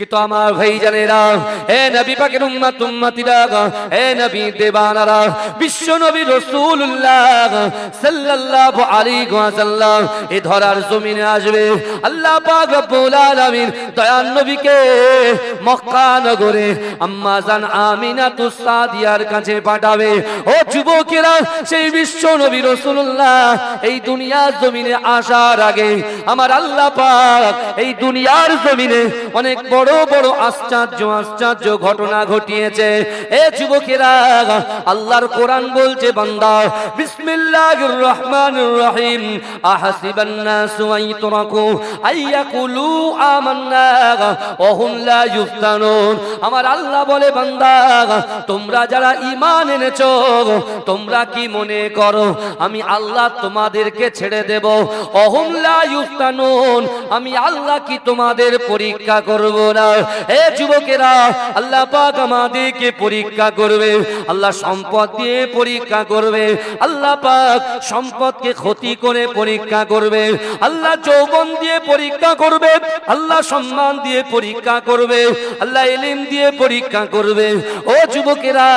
কিন্তু আমার ভাইজানেরা, হে নবী পাকের উম্মত উম্মতিরা, হে নবী দেবানারা, বিশ্ব নবী রাসূলুল্লাহ সাল্লাল্লাহু আলাইহি ওয়াসাল্লাম এই ধরার জমিনে আসবে। আল্লাহ পাক রব্বুল আলামিন দয়ার নবীকে মক্কা নগরে আম্মা জান আমিনাতুস সাদিয়ার কাছে পাঠাবে। ও যুবকেরা, সেই বিশ্ব নবী রাসূলুল্লাহ এই দুনিয়ার জমিনে আসার আগে আমার আল্লাহ পাক এই দুনিয়ার জমিনে অনেক বড় বড় আশ্চর্য ঘটনা ঘটিয়েছে। এ যুবকেরা, আল্লাহর কোরআন বলছে, বান্দা বিসমিল্লাহির রহমানির রহিম আহাসিবান নাসু আইতরাকু আইয়াকুলু আমান্না ওয়া হুম লা ইফতানুন। আমার আল্লাহ বলে, বান্দা তোমরা যারা ঈমান এনেছো, তোমরা কি মনে করো আমি আল্লাহ তোমাদেরকে ছেড়ে দেব? ওয়া হুম লা ইফতানুন, আমি আল্লাহ কি তোমাদের পরীক্ষা করব না? হে যুবকেরা, আল্লাহ পাক আমাদেরকে পরীক্ষা করবে। আল্লাহ সম্পদ দিয়ে পরীক্ষা করবে, আল্লাহ পাক সম্পদকে ক্ষতি করে পরীক্ষা করবে, আল্লাহ যৌবন দিয়ে পরীক্ষা করবে, আল্লাহ সম্মান দিয়ে পরীক্ষা করবে, আল্লাহ ইলম দিয়ে পরীক্ষা করবে। ও যুবকেরা,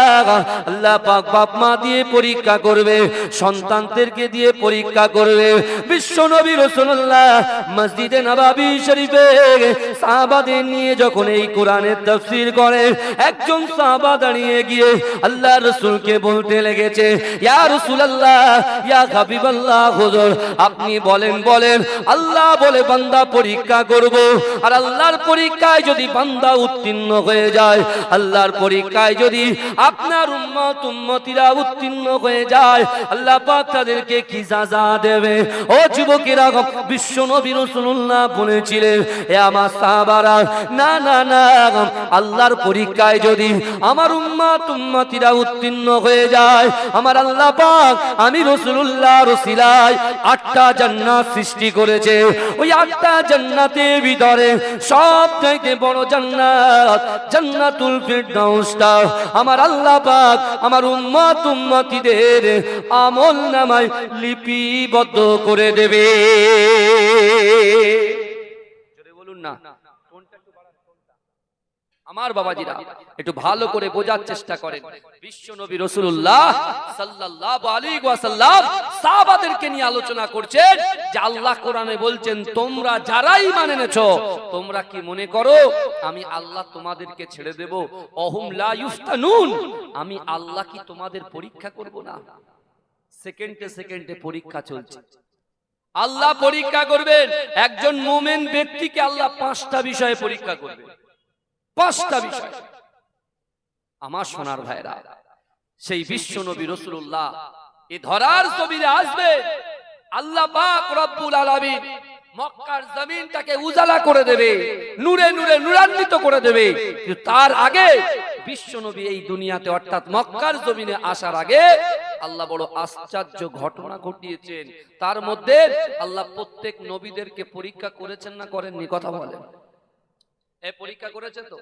আল্লাহ পাক বাপ মা দিয়ে পরীক্ষা করবে, সন্তানদেরকে দিয়ে পরীক্ষা করবে। বিশ্ব নবী রাসূলুল্লাহ মসজিদে নববী শরীফে সাহাবাদের নিয়ে যখন এই কোরআনের তাফসীর করে, একজন সাহাবা দাঁড়িয়ে গিয়ে আল্লাহ রাসূলকে বলতে লেগেছে, ইয়া রাসূলুল্লাহ, ইয়া হাবিবাল্লাহ, হুজুর আপনি বলেন আল্লাহ বলে বান্দা পরীক্ষা করব, আর আল্লাহর পরীক্ষায় যদি বান্দা উত্তীর্ণ হয়ে যায়, আল্লাহর পরীক্ষায় যদি আপনার উম্মত উম্মতিরা উত্তীর্ণ হয়ে যায়, আল্লাহ পাক তাদেরকে কি সাজা দেবে? ও যুবকেরা, বিশ্ব নবী রাসূলুল্লাহ বলেছিলেন, এ আমার সাহাবারা, না না না, আল্লাহর পরীক্ষায় যদি আমার উম্মত উম্মতিরা উত্তীর্ণ হয়ে যায়, আমার আল্লাহ পাক আমি রাসূলুল্লাহর ওসিলায় 8টা জান্নাত সৃষ্টি করেছে। ওই 8টা জান্নাতের ভিতরে সবথেকে বড় জান্নাত জান্নাতুল ফিরদাউসটা আমার আল্লাহ পাক আমার উম্মত উম্মতিদের আমলনামায় লিপিবদ্ধ করে দেবে। জোরে বলুন না, আমার বাবাজিরা একটু ভালো করে বোঝার চেষ্টা করেন। বিশ্ব নবী রাসূলুল্লাহ সাল্লাল্লাহু আলাইহি ওয়াসাল্লাম সাহাবাদেরকে নিয়ে আলোচনা করছেন যে আল্লাহ কোরআনে বলছেন, তোমরা যারা ঈমান এনেছো, তোমরা কি মনে করো আমি আল্লাহ তোমাদেরকে ছেড়ে দেব? অহুম লা ইফতানুন, আমি আল্লাহ কি তোমাদের পরীক্ষা করব না? সেকেন্ডে পরীক্ষা চলছে। আল্লাহ পরীক্ষা করবেন একজন মুমিন ব্যক্তিকে। আল্লাহ 5টা বিষয়ে পরীক্ষা করবেন, 5টা বিষয়। আমার সোনার ভাইরা, সেই বিশ্ব নবী রাসূলুল্লাহ এই ধরার জমিনে আসবে। আল্লাহ পাক রব্বুল আলামিন মক্কার জমিনটাকে উজালা করে দেবে, নূরে নূরে নূরান্বিত করে দেবে। কিন্তু তার আগে বিশ্ব নবী এই দুনিয়াতে অর্থাৎ মক্কার জমিনে আসার আগে আল্লাহ বড় আশ্চর্য ঘটনা ঘটিয়েছেন। তার মধ্যে আল্লাহ প্রত্যেক নবীদেরকে পরীক্ষা করেছেন না করেননি? কথা বলেন। এই পরীক্ষা করেছে তো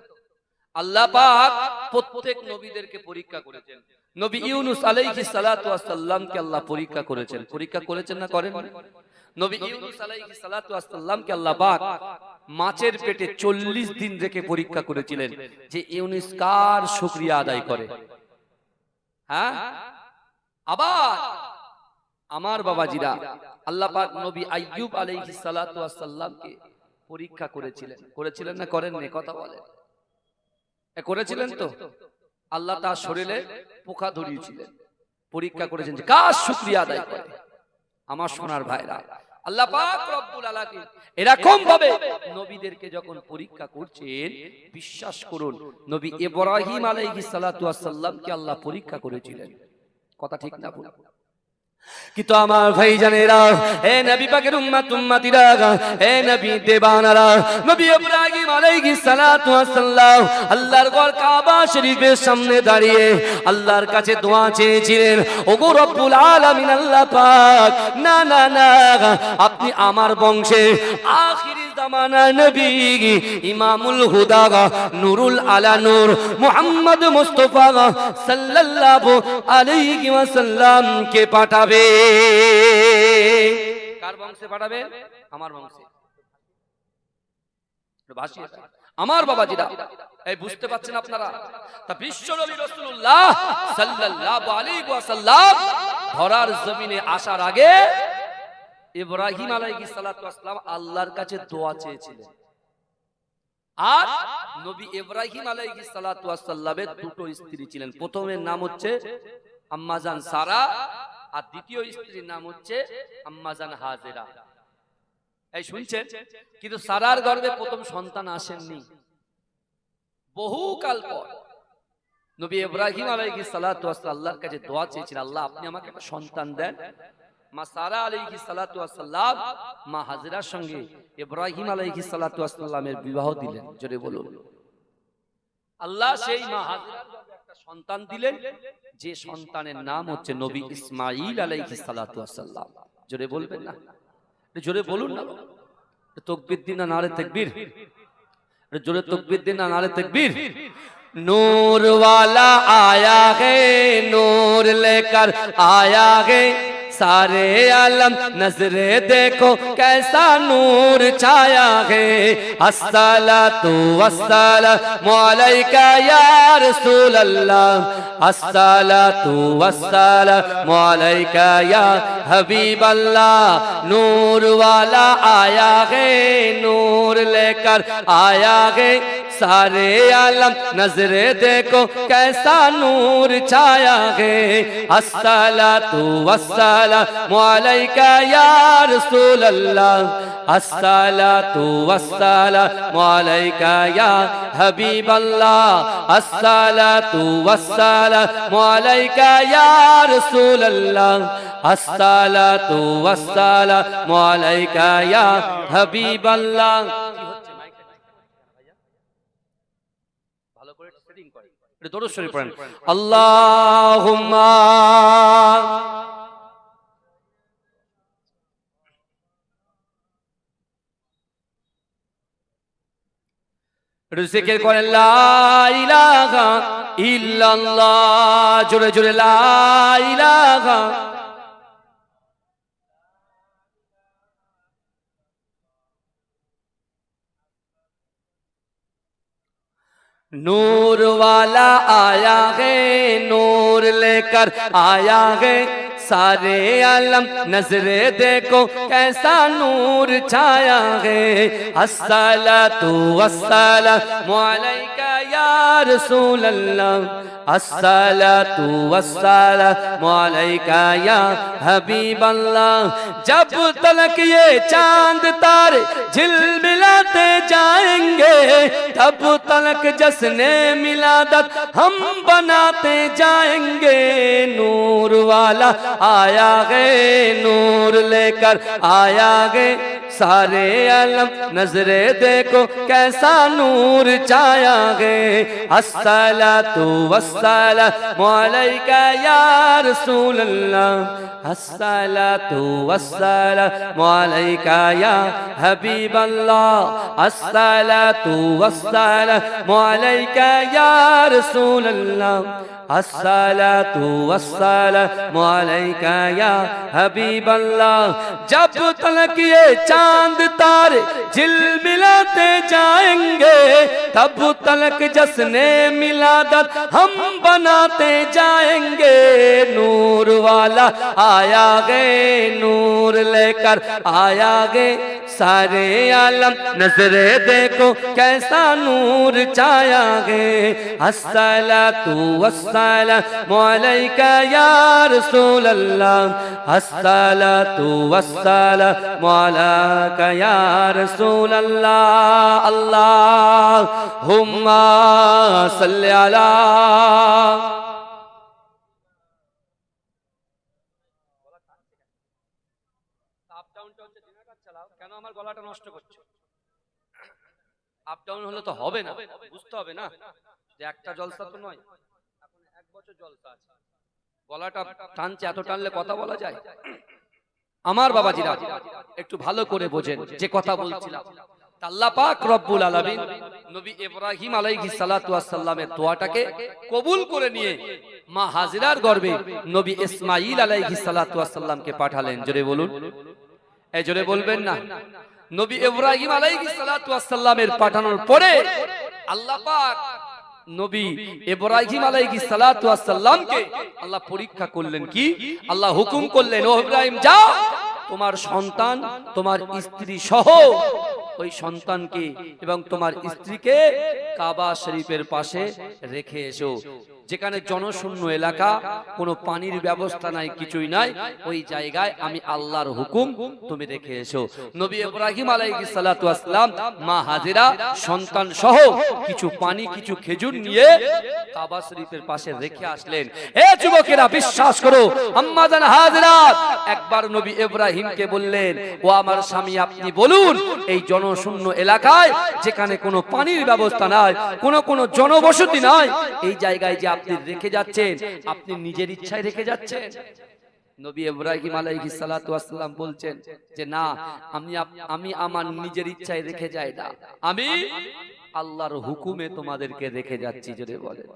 আল্লাহ পাক প্রত্যেক নবীদেরকে পরীক্ষা করেছেন। নবী ইউনূস আলাইহিস সালাতু ওয়াস সালামকে আল্লাহ পরীক্ষা করেছেন না করেন? নবী ইউনূস আলাইহিস সালাতু ওয়াস সালামকে আল্লাহ পাক মাছের পেটে 40 দিন রেখে পরীক্ষা করেছিলেন যে ইউনূস কার শুকরিয়া আদায় করে। হ্যাঁ, আবার আমার বাবাজিরা, আল্লাহ পাক নবী আইয়ুব আলাইহিস সালাতু ওয়াস সালামকে পরীক্ষা করেছিলেন না করেননি? কথা বলেন। করেছিলেন তো। আল্লাহ তার শরীরে পোকা ধরিয়েছিলেন, পরীক্ষা করেছেন যে কার শুকরিয়া আদায় করে। আমার সোনার ভাইরা, আল্লাহ পাক রব্বুল আলামিন এরকম ভাবে নবীদেরকে যখন পরীক্ষা করছেন, বিশ্বাস করুন নবী ইব্রাহিম আলাইহিস সালাতু ওয়াস সালামকে আল্লাহ পরীক্ষা করেছিলেন। কথা ঠিক না ভুল? কিন্তু আমার ভাইজানেরা, হে নবী পাকের উম্মত উম্মতিরা, হে নবী দেবানারা, নবী ইব্রাহিম আলাইহিস সালাতু ওয়াস সালাম আল্লাহর ঘর কাবা শরীফের সামনে দাঁড়িয়ে আল্লাহর কাছে দোয়া চেয়েছিলেন, ওগো রব্বুল আলামিন আল্লাহ পাক, না না না, আপনি আমার বংশে আখিরি জামানা নবী ইমামুল হুদা নূরুল আলা নূর মুহাম্মদ মুস্তাফা সাল্লাল্লাহু আলাইহি ওয়াসাল্লাম কে পাঠাবে। কার বংশে পাঠাবে? আমার বংশে। আমার বাবাজিরা, এই বুঝতে পারছেন আপনারা? তা বিশ্ব নবী রাসূলুল্লাহ সাল্লাল্লাহু আলাইহি ওয়াসাল্লাম ধরার জমিনে আসার আগে ইব্রাহিম আলাইহিস সালাতু ওয়াস সালাম আল্লাহর কাছে দোয়া চেয়েছিলেন। আর নবী ইব্রাহিম আলাইহিস সালাতু ওয়াস সালামের দুটো স্ত্রী ছিলেন। প্রথমের নাম হচ্ছে আম্মাজান সারা, আর দ্বিতীয় স্ত্রীর নাম হচ্ছে আম্মাজান হাজেরা। এই শুনছেন? কিন্তু সারার গর্ভে প্রথম সন্তান আসেননি, বহুকাল পর নবী ইব্রাহিম আলাইহিস সালাতু ওয়াস সালাম আল্লাহর কাছে দোয়া চেয়েছিলেন, আল্লাহ আপনি আমাকে একটা সন্তান দেন। মা সারা আলাইহিস সালাতু ওয়াস সালাম মা হাজেরার সঙ্গে ইব্রাহিম আলাইহিস সালাতু ওয়াস সালামের বিবাহ দিলেন। জোরে বলুন। আল্লাহ সেই মা হাজেরার গর্ভে একটা সন্তান দিলেন, যে সন্তানের নাম হচ্ছে নবী ইসমাঈল আলাইহিস সালাতু ওয়াস সালাম। জোরে বলবেন না? জোরে বলুন না। তাকবীর দিন না নারে তাকবীর? जोरे तकबीर देना, नारे तकबीर। नूर वाला आया है, नूर लेकर आया है, सारे आलम नजरे देखो कैसा नूर छाया है। अस्सलातु वस्सलामु अलैका या रसूल अल्लाह, अस्सलातु वस्सलामु अलैका या हबीब अल्लाह। नूर वाला आया है, नूर लेकर आया है, सारे आलम नजरे देखो कैसा नूर छाया है। अस्सलातु वस्सलामु अलैका या रसूल अल्लाह, अस्सलातु वस्सलामु अलैका या हबीब अल्लाह, अस्सलातु वस्सलामु अलैका या रसूल अल्लाह, अस्सलातु वस्सलामु अलैका या हबीब अल्लाह। দরুদ শরীফ পড়েন। আল্লাহুম্মা জিকির করেন লা ইলাহা ইল্লাল্লাহ, জোরে জোরে লা ইলাহা। नूर वाला आया है, नूर लेकर आया है, सारे आलम नजरे देखो कैसा नूर छाया है। अस्सलातु वस्सलामु अलैका या रसूल अल्लाह, अस्सलातु वस्सलामु अलैका या हबीब अल्लाह। जब तलक ये चांद तारे झिलमिलाते जाएंगे, तब तलक जश्ने मिलादत हम बनाते जाएंगे। नूर वाला आया है, नूर लेकर आया है, सारे आलम नजरे देखो कैसा नूर छाया है। अस्सलातु वस्सलामु अलैका या रसूल अल्लाह, अस्सलातु वस्सलामु अलैका या हबीब अल्लाह, अस्सलातु वस्सलामु अलैका या रसूल अल्लाह, अस्सलातु वस्सलामु अलैका या हबीब अल्लाह। जब तलक ये चांद तारे झिलमिलाते जाएंगे, तब तलक जश्ने मिलादत हम बनाते जाएंगे। नूर वाला आया है, नूर लेकर आया है, सारे आलम नजरे देखो कैसा नूर छाया है। अस्सलातु वस्सलामु अलैका या रसूल अल्लाह, अस्सलातु वस्सलामु अलैका या रसूल अल्लाह। अल्लाहुम्मा सल्ली अला। কেন আমার গলাটা নষ্ট করছো? আপ ডাউন হলে তো হবে না, বুঝতে হবে না যে একটা জলসা তো নয়, এখন এক বছর জলসা আছে, গলাটা টানছে, এত টানলে কথা বলা যায়? আমার বাবাজিরা একটু ভালো করে বোঝেন যে কথা বলছিলাম। আল্লাহ পাক রব্বুল আলামিন নবী ইব্রাহিম আলাইহিস সালাতু ওয়াস সালামের দোয়াটাকে কবুল করে নিয়ে মা হাজেরার গর্ভে নবী ইসমাঈল আলাইহিস সালাতু ওয়াস সালামকে পাঠালেন। জোরে বলুন, এই জোরে বলবেন না? নবী ইব্রাহিম আলাইহিস সালাতু ওয়াস সালামের পাঠানোর পরে আল্লাহ পাক নবী ইব্রাহিম আলাইহিস সালাতু ওয়াস সালামকে আল্লাহ পরীক্ষা করলেন। কি? আল্লাহ হুকুম করলেন, ও ইব্রাহিম যাও, তোমার সন্তান, তোমার স্ত্রী সহ ওই সন্তানকে এবং তোমার স্ত্রীকে কাবা শরীফের পাশে রেখে এসো। যেখানে জনশূন্য এলাকা, কোনো পানির ব্যবস্থা নাই, কিছুই নাই, ওই জায়গায় আমি আল্লাহর হুকুম, তুমি রেখে এসো। নবী ইব্রাহিম আলাইহিস সালাতু ওয়াস সালাম মা হাজেরা সন্তান সহ কিছু পানি, কিছু খেজুর নিয়ে কাবা শরীফের পাশে রেখে আসলেন। এ যুবকেরা, বিশ্বাস করো, আম্মা জান হাজেরা একবার নবী ইব্রাহিমকে বললেন, ও আমার স্বামী, আপনি বলুন, এই জনশূন্য এলাকায় যেখানে কোনো পানির ব্যবস্থা নাই, কোনো জনবসতি নাই, এই জায়গায় যে আপনি রেখে যাচ্ছেন, আপনি নিজের ইচ্ছায় রেখে যাচ্ছেন? নবী ইব্রাহিম আলাইহিস সালাতু ওয়াস সালাম বলছেন যে না, আমি আমার নিজের ইচ্ছায় রেখে যাই না, আমি আল্লাহর হুকুমে তোমাদেরকে রেখে যাচ্ছি। জোরে বলেন,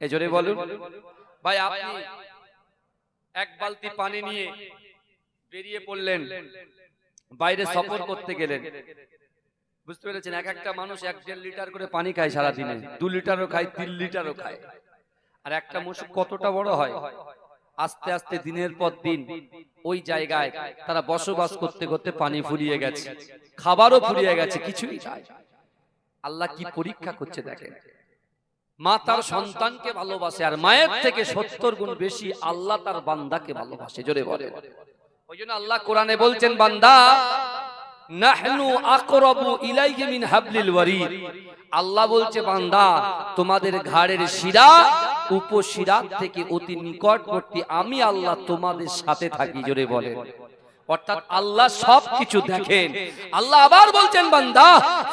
এই জোরে বলুন। ভাই, আপনি এক বালতি পানি নিয়ে বেরিয়ে পড়লেন, বাইরে সফর করতে গেলেন, বুঝতে পেরেছেন? এক একটা মানুষ 1-1.5 লিটার করে পানি খায় সারা দিনে, 2 লিটারও খায়, 3 লিটারও খায়। আর একটা মশক কতটা বড় হয়, আস্তে আস্তে দিনের পর দিন ওই জায়গায় তারা বসবাস করতে করতে পানি ফুরিয়ে গেছে, খাবারও ফুরিয়ে গেছে, কিছুই নাই। আল্লাহ কি পরীক্ষা করছে দেখেন। মা তার সন্তানকে ভালোবাসে, আর মায়ের থেকে 70 গুণ বেশি আল্লাহ তার বান্দাকে ভালোবাসে। জোরে বলে। ওই জন্য আল্লাহ কোরআনে বলছেন, বান্দা নাহনু আকরাবু ইলাইহি মিন হাবলিল ওয়ারিদ। আল্লাহ বলছে, বান্দা তোমাদের ঘাড়ের শিরা উপশিরা থেকে অতি নিকটবর্তী আমি আল্লাহ তোমাদের সাথে থাকি। জোরে বলে। অর্থাৎ আল্লাহ সবকিছু দেখেন। আল্লাহ আবার বলছেন, বান্দা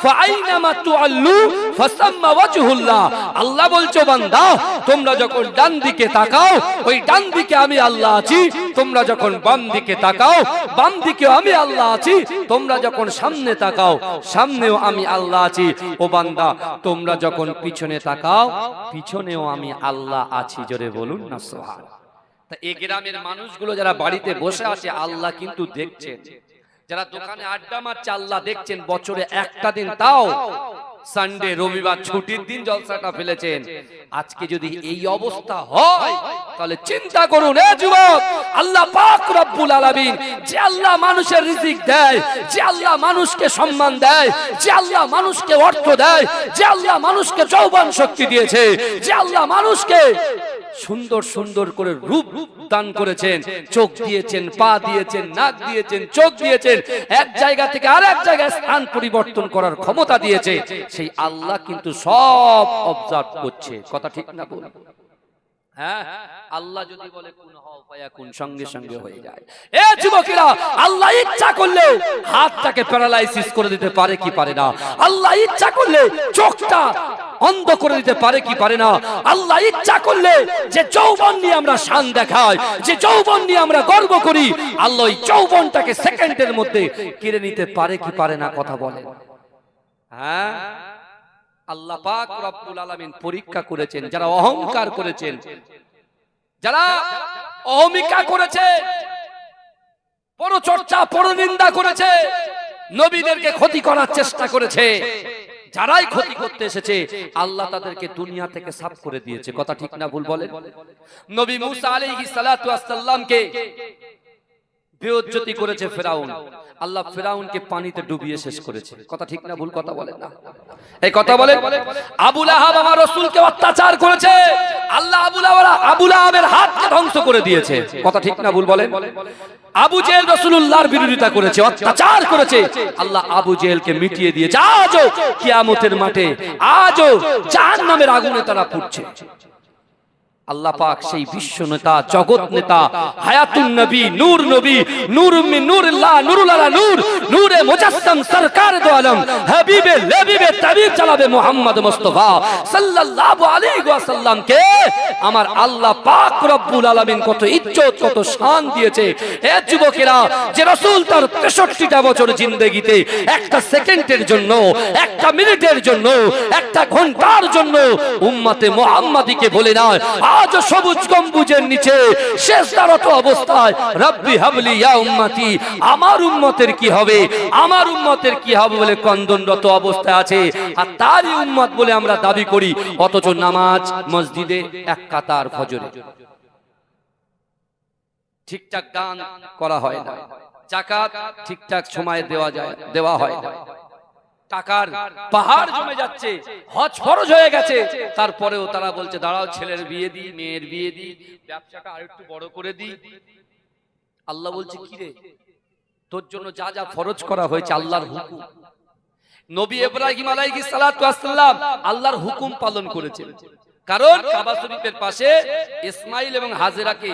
ফাইনামা তুআল্লু ফাসাম্মা ওয়াজহুল্লাহ। আল্লাহ বলছো, বান্দা তোমরা যখন ডান দিকে তাকাও, ওই ডান দিকে আমি আল্লাহ আছি। তোমরা যখন বাম দিকে তাকাও, বাম দিকে আমি আল্লাহ আছি। তোমরা যখন সামনে তাকাও, সামনেও আমি আল্লাহ আছি। ও বান্দা, তোমরা যখন পিছনে তাকাও, পিছনেও আমি আল্লাহ আছি। জোরে বলুন না সুবহানাল্লাহ। এই গ্রামের মানুষগুলো যারা বাড়িতে বসে আছে, আল্লাহ কিন্তু দেখছেন। যারা দোকানে আড্ডা মারছে, আল্লাহ দেখছেন। বছরে একটা দিন, তাও সানডে, রবিবার ছুটির দিন জলসাটা ফেলেছেন। আজকে যদি এই অবস্থা হয়, তাহলে চিন্তা করুন এ যুবক, আল্লাহ পাক রব্বুল আলামিন, যে আল্লাহ মানুষের রিজিক দেয়, যে আল্লাহ মানুষকে সম্মান দেয়, যে আল্লাহ মানুষকে অর্থ দেয়, যে আল্লাহ মানুষকে যৌবন শক্তি দিয়েছে, যে আল্লাহ মানুষকে সুন্দর সুন্দর করে রূপ দান করেছেন, চোখ দিয়েছেন, পা দিয়েছেন, নাক দিয়েছেন, চোখ দিয়েছেন, এক জায়গা থেকে আরেক জায়গায় স্থান পরিবর্তন করার ক্ষমতা দিয়েছে, সেই আল্লাহ কিন্তু সব অবজার্ভ করছে। কথা ঠিক না বল? হ্যাঁ, আল্লাহ যদি বলে কুন হও ফায়াকুন, সঙ্গে সঙ্গে হয়ে যায়। এ যুবকেরা, আল্লাহ ইচ্ছা করলে হাতটাকে প্যারালাইসিস করে দিতে পারে কি পারে না? আল্লাহ ইচ্ছা করলে চোখটা অন্ধ করে দিতে পারে কি পারে না? আল্লাহ ইচ্ছা করলে যে যৌবন নিয়ে আমরা শান দেখাই, যে যৌবন নিয়ে আমরা গর্ব করি, আল্লাহ ওই যৌবনটাকে সেকেন্ডের মধ্যে কেড়ে নিতে পারে কি পারে না? কথা বলেন। হ্যাঁ, আল্লাহ পাক রব্বুল আলামিন পরীক্ষা করেছেন যারা অহংকার করেছেন, যারা অহমিকা করেছে, পরচর্চা, পরনিন্দা করেছে, নবীদেরকে ক্ষতি করার চেষ্টা করেছে, যারাই ক্ষতি করতে এসেছে, আল্লাহ তাদেরকে দুনিয়া থেকে সাফ করে দিয়েছে। কথা ঠিক না ভুল বলেন? নবী মুসা আলাইহিস সালাতু ওয়াস সালামকে বেইজ্জতি করেছে ফেরাউন, আল্লাহ ফেরাউনকে পানিতে ডুবিয়ে শেষ করেছে। কথা ঠিক না ভুল? কথা বলেন না, এই কথা বলেন। আবু লাহাব আমার রাসূলকে অত্যাচার করেছে, আল্লাহ আবু লাহাবের হাতকে ধ্বংস করে দিয়েছে। কথা ঠিক না ভুল বলেন? আবু জেহেল রাসূলুল্লাহর বিরোধিতা করেছে, অত্যাচার করেছে, আল্লাহ আবু জেহেলকে মিটিয়ে দিয়েছে। আজও কিয়ামতের মাঠে, আজও জাহান্নামের আগুনে তারা পুড়ছে। আল্লাহ পাক সেই বিশ্ব নেতা, জগৎ নেতা, হায়াতুন নবী, নূর নবী, নূর মিন নূরিল্লাহ, নূরুল আলা নূর, নূরে মুজাসসাম, সরকার দো আলম, হাবিবে লবিবে তাবিব জানাবে মুহাম্মদ মুস্তাফা সাল্লাল্লাহু আলাইহি ওয়াসাল্লাম কে আমার আল্লাহ পাক রব্বুল আলামিন কত ইজ্জত, কত শান দিয়েছে। এ যুবকেরা, যে রাসূল তার 63টা বছর জিন্দেগিতে একটা সেকেন্ডের জন্য, একটা মিনিটের জন্য, একটা ঘন্টার জন্য উম্মতে মুহাম্মাদিকে বলে না আজ সবুজ গম্বুজের নিচে সিজদারত অবস্থায় রব্বি হাবলি ইয়া উম্মতি, আমার উম্মতের কি হবে, আমার উম্মতের কি হবে বলে কন্দনরত অবস্থায় আছে, আর তারই উম্মত বলে আমরা দাবি করি। অথচ নামাজ মসজিদে এক কাতার ফজরে ঠিকঠাক দান করা হয় না, যাকাত ঠিকঠাক সময়ে দেওয়া হয় না, টাকার পাহাড় জমে যাচ্ছে, হজ ফরজ হয়ে গেছে, তারপরেও তারা বলছে দাঁড়াও ছেলের বিয়ে দিই, মেয়ের বিয়ে দিই, ব্যবসাটা আরেকটু বড় করে দিই। আল্লাহ বলছে কি রে, তোর জন্য যা যা ফরজ করা হয়েছে আল্লাহর হুকুম। নবী ইব্রাহিম আলাইহিস সালাতু ওয়াস সালাম আল্লাহর হুকুম পালন করেছেন, কারণ কাবা শরীফের পাশে ইসমাইল এবং হাজেরাকে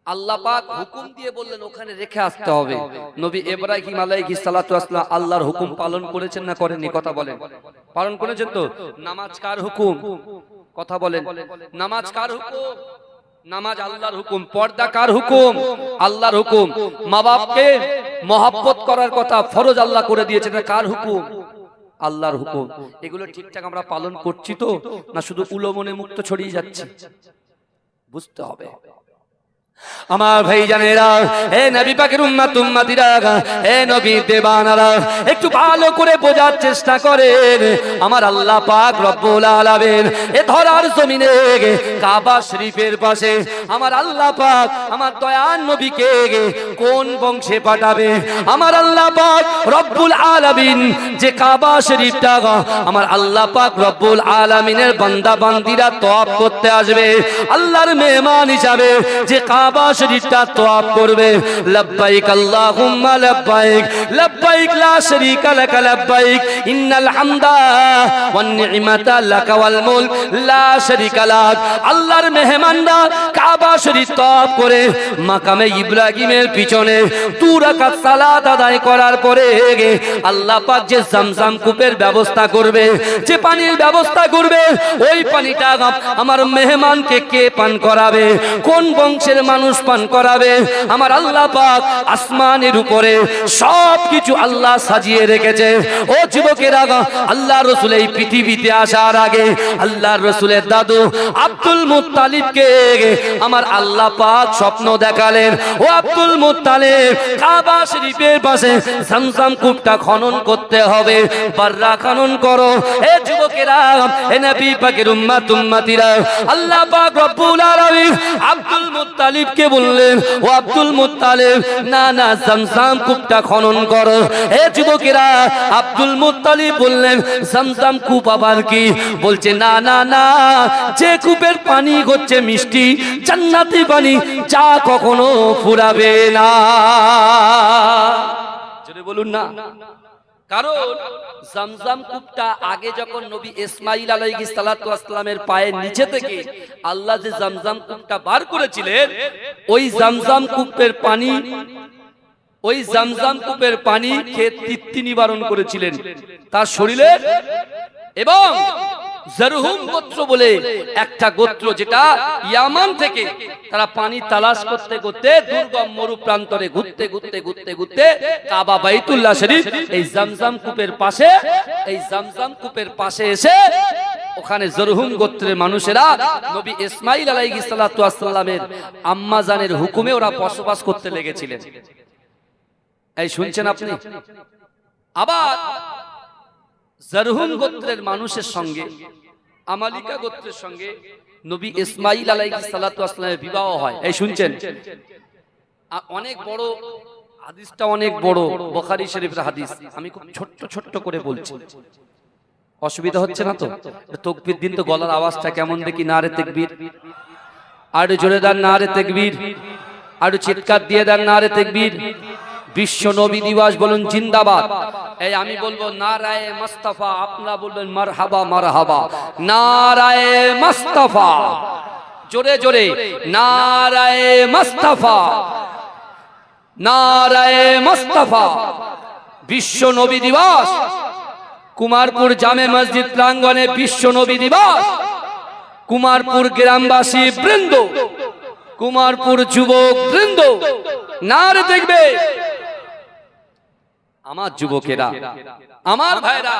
আল্লাহ পাক হুকুম দিয়ে বললেন ওখানে রেখে আসতে হবে। নবী ইব্রাহিম আলাইহিস সালাতু ওয়াস সালাম আল্লাহর হুকুম পালন করেছেন না করেননি? কথা বলেন, পালন করেছেন তো। নামাজ কার হুকুম? কথা বলেন, নামাজ কার হুকুম? নামাজ আল্লাহর হুকুম। পর্দা কার হুকুম? আল্লাহর হুকুম। মা বাপকে মহব্বত করার কথা ফরজ আল্লাহ করে দিয়েছেন, কার হুকুম? আল্লাহর হুকুম। এগুলো ঠিকঠাক আমরা পালন করছি তো, না শুধু উলমনে মুক্ত ছড়িয়ে যাচ্ছে? বুঝতে হবে আমার ভাই জানেরা, হে নবী পাকের উম্মত উম্মতিরা, হে নবী দেবানারা, একটু ভালো করে বোঝার চেষ্টা করেন। আমার আল্লাহ পাক রব্বুল আলামিন এ ধরার জমিনে কাবা শরীফের পাশে আমার আল্লাহ পাক আমার দয়ার নবীকে কোন বংশে পাঠাবে? আমার আল্লাহ পাক রব্বুল আলামিন যে কাবা শরীফটা আমার আল্লাহ পাক রব্বুল আলামিনের বান্দা বান্দিরা তওয়াফ করতে আসবে, আল্লাহর মেহমান হিসাবে যে কাবা শরীফটা তওয়াফ করবে। লব্বাইক আল্লাহুম্মা লব্বাইক, লব্বাইক লা শারীকা লাক লব্বাইক, ইন্নাল হামদা ওয়ান নি'মাতা লাকা ওয়াল মুলক লা শারীকা লাক। আল্লাহর মেহমানরা কাবা শরীফ তওয়াফ করে মাকামে ইব্রাহিমের পিছনে 2 রাকাত সালাত আদায় করার পরে আল্লাহ পাক যে zamzam কূপের ব্যবস্থা করবে, যে পানির ব্যবস্থা করবে, ওই পানিটা আমার মেহমানকে কে পান করাবে? কোন বংশের মানুষ পান করাবে? আমার আল্লাহ পাক আসমানের উপরে সবকিছু আল্লাহ সাজিয়ে রেখেছে। ও যুবকেরা, আল্লাহর রাসূল এই পৃথিবীতে আসার আগে আল্লাহর রাসূলের দাদু আব্দুল মুত্তালিবকে আমার আল্লাহ পাক স্বপ্ন দেখালেন, ও আব্দুল মুত্তালিব, কাবা শরীফের পাশে zamzam কূপটা খনন করতে হবে, বাররা খনন করো। এ যুবকেরা, এ নবী পাকের উম্মত উম্মতিরা, আল্লাহ পাক রব্বুল আলামিন আব্দুল মুত্তালিবকে বললেন, ও আব্দুল মুত্তালিব, না না, zamzam কূপটা খনন করো। এ যুবকেরা, আব্দুল মুত্তালিব বললেন zamzam কূপ আবার কি? বলছে না না না, যে কূপের পানি হচ্ছে মিষ্টি জান্নাতি পানি, যা কখনো ফুরাবে না। যদি বলুন না, কারণ zamzam কূপটা আগে যখন নবী ইসমাইল আলাইহিস সালাতু ওয়াস সালামের পায়ের নিচে থেকে আল্লাহ যে zamzam কূপটা বার করেছিলেন, ওই zamzam কূপের পানি, ওই zamzam কূপের পানি খেয়ে তৃপ্তি নিবারণ করেছিলেন তার শরীরে। এবং জারহুম গোত্র বলে একটা গোত্র, যেটা ইয়ামান থেকে তারা পানি তালাশ করতে করতে দুর্গম মরু প্রান্তরে ঘুরতে ঘুরতে ঘুরতে ঘুরতে কাবা বাইতুল্লাহ শরীফ এই zamzam কূপের পাশে, এই zamzam কূপের পাশে এসে ওখানে জারহুম গোত্রের মানুষেরা নবী ইসমাইল আলাইহিস সালাতু ওয়াস সালামের আম্মা জানের হুকুমে ওরা বসবাস করতে লেগেছিলেন। এই শুনছেন আপনি? আবার জারহুম গোত্রের মানুষের সঙ্গে আমালিকা গোত্রের সঙ্গে নবী ইসমাইল আলাইহিস সালাতু ওয়াস সালামের বিবাহ হয়। এই শুনছেন? অনেক বড় হাদিসটা, অনেক বড়, বুখারী শরীফের হাদিস। আমি খুব ছোট্ট ছোট্ট করে বলছি, অসুবিধা হচ্ছে না তো? তাকবীর দিন তো গলার আওয়াজটা কেমন দেখি, নারে তাকবীর, আর জোরে দেন নারে তাকবীর, আর চিৎকার দিয়ে দেন নারে তাকবীর। বিশ্ব নবী দিবস বলুন জিন্দাবাদ। এই আমি বলবো নারায়ে মুস্তাফা, আপনারা বলবেন মারহাবা মারহাবা। নারায়ে মুস্তাফা, জোরে জোরে নারায়ে মুস্তাফা, নারায়ে মুস্তাফা। বিশ্ব নবী দিবস, কুমারপুর জামে মসজিদ প্রাঙ্গণে বিশ্ব নবী দিবস। কুমারপুর গ্রামবাসী বৃন্দ, কুমারপুর যুবক বৃন্দ নারে দেখবে। আমার যুবকেরা, আমার ভাইরা,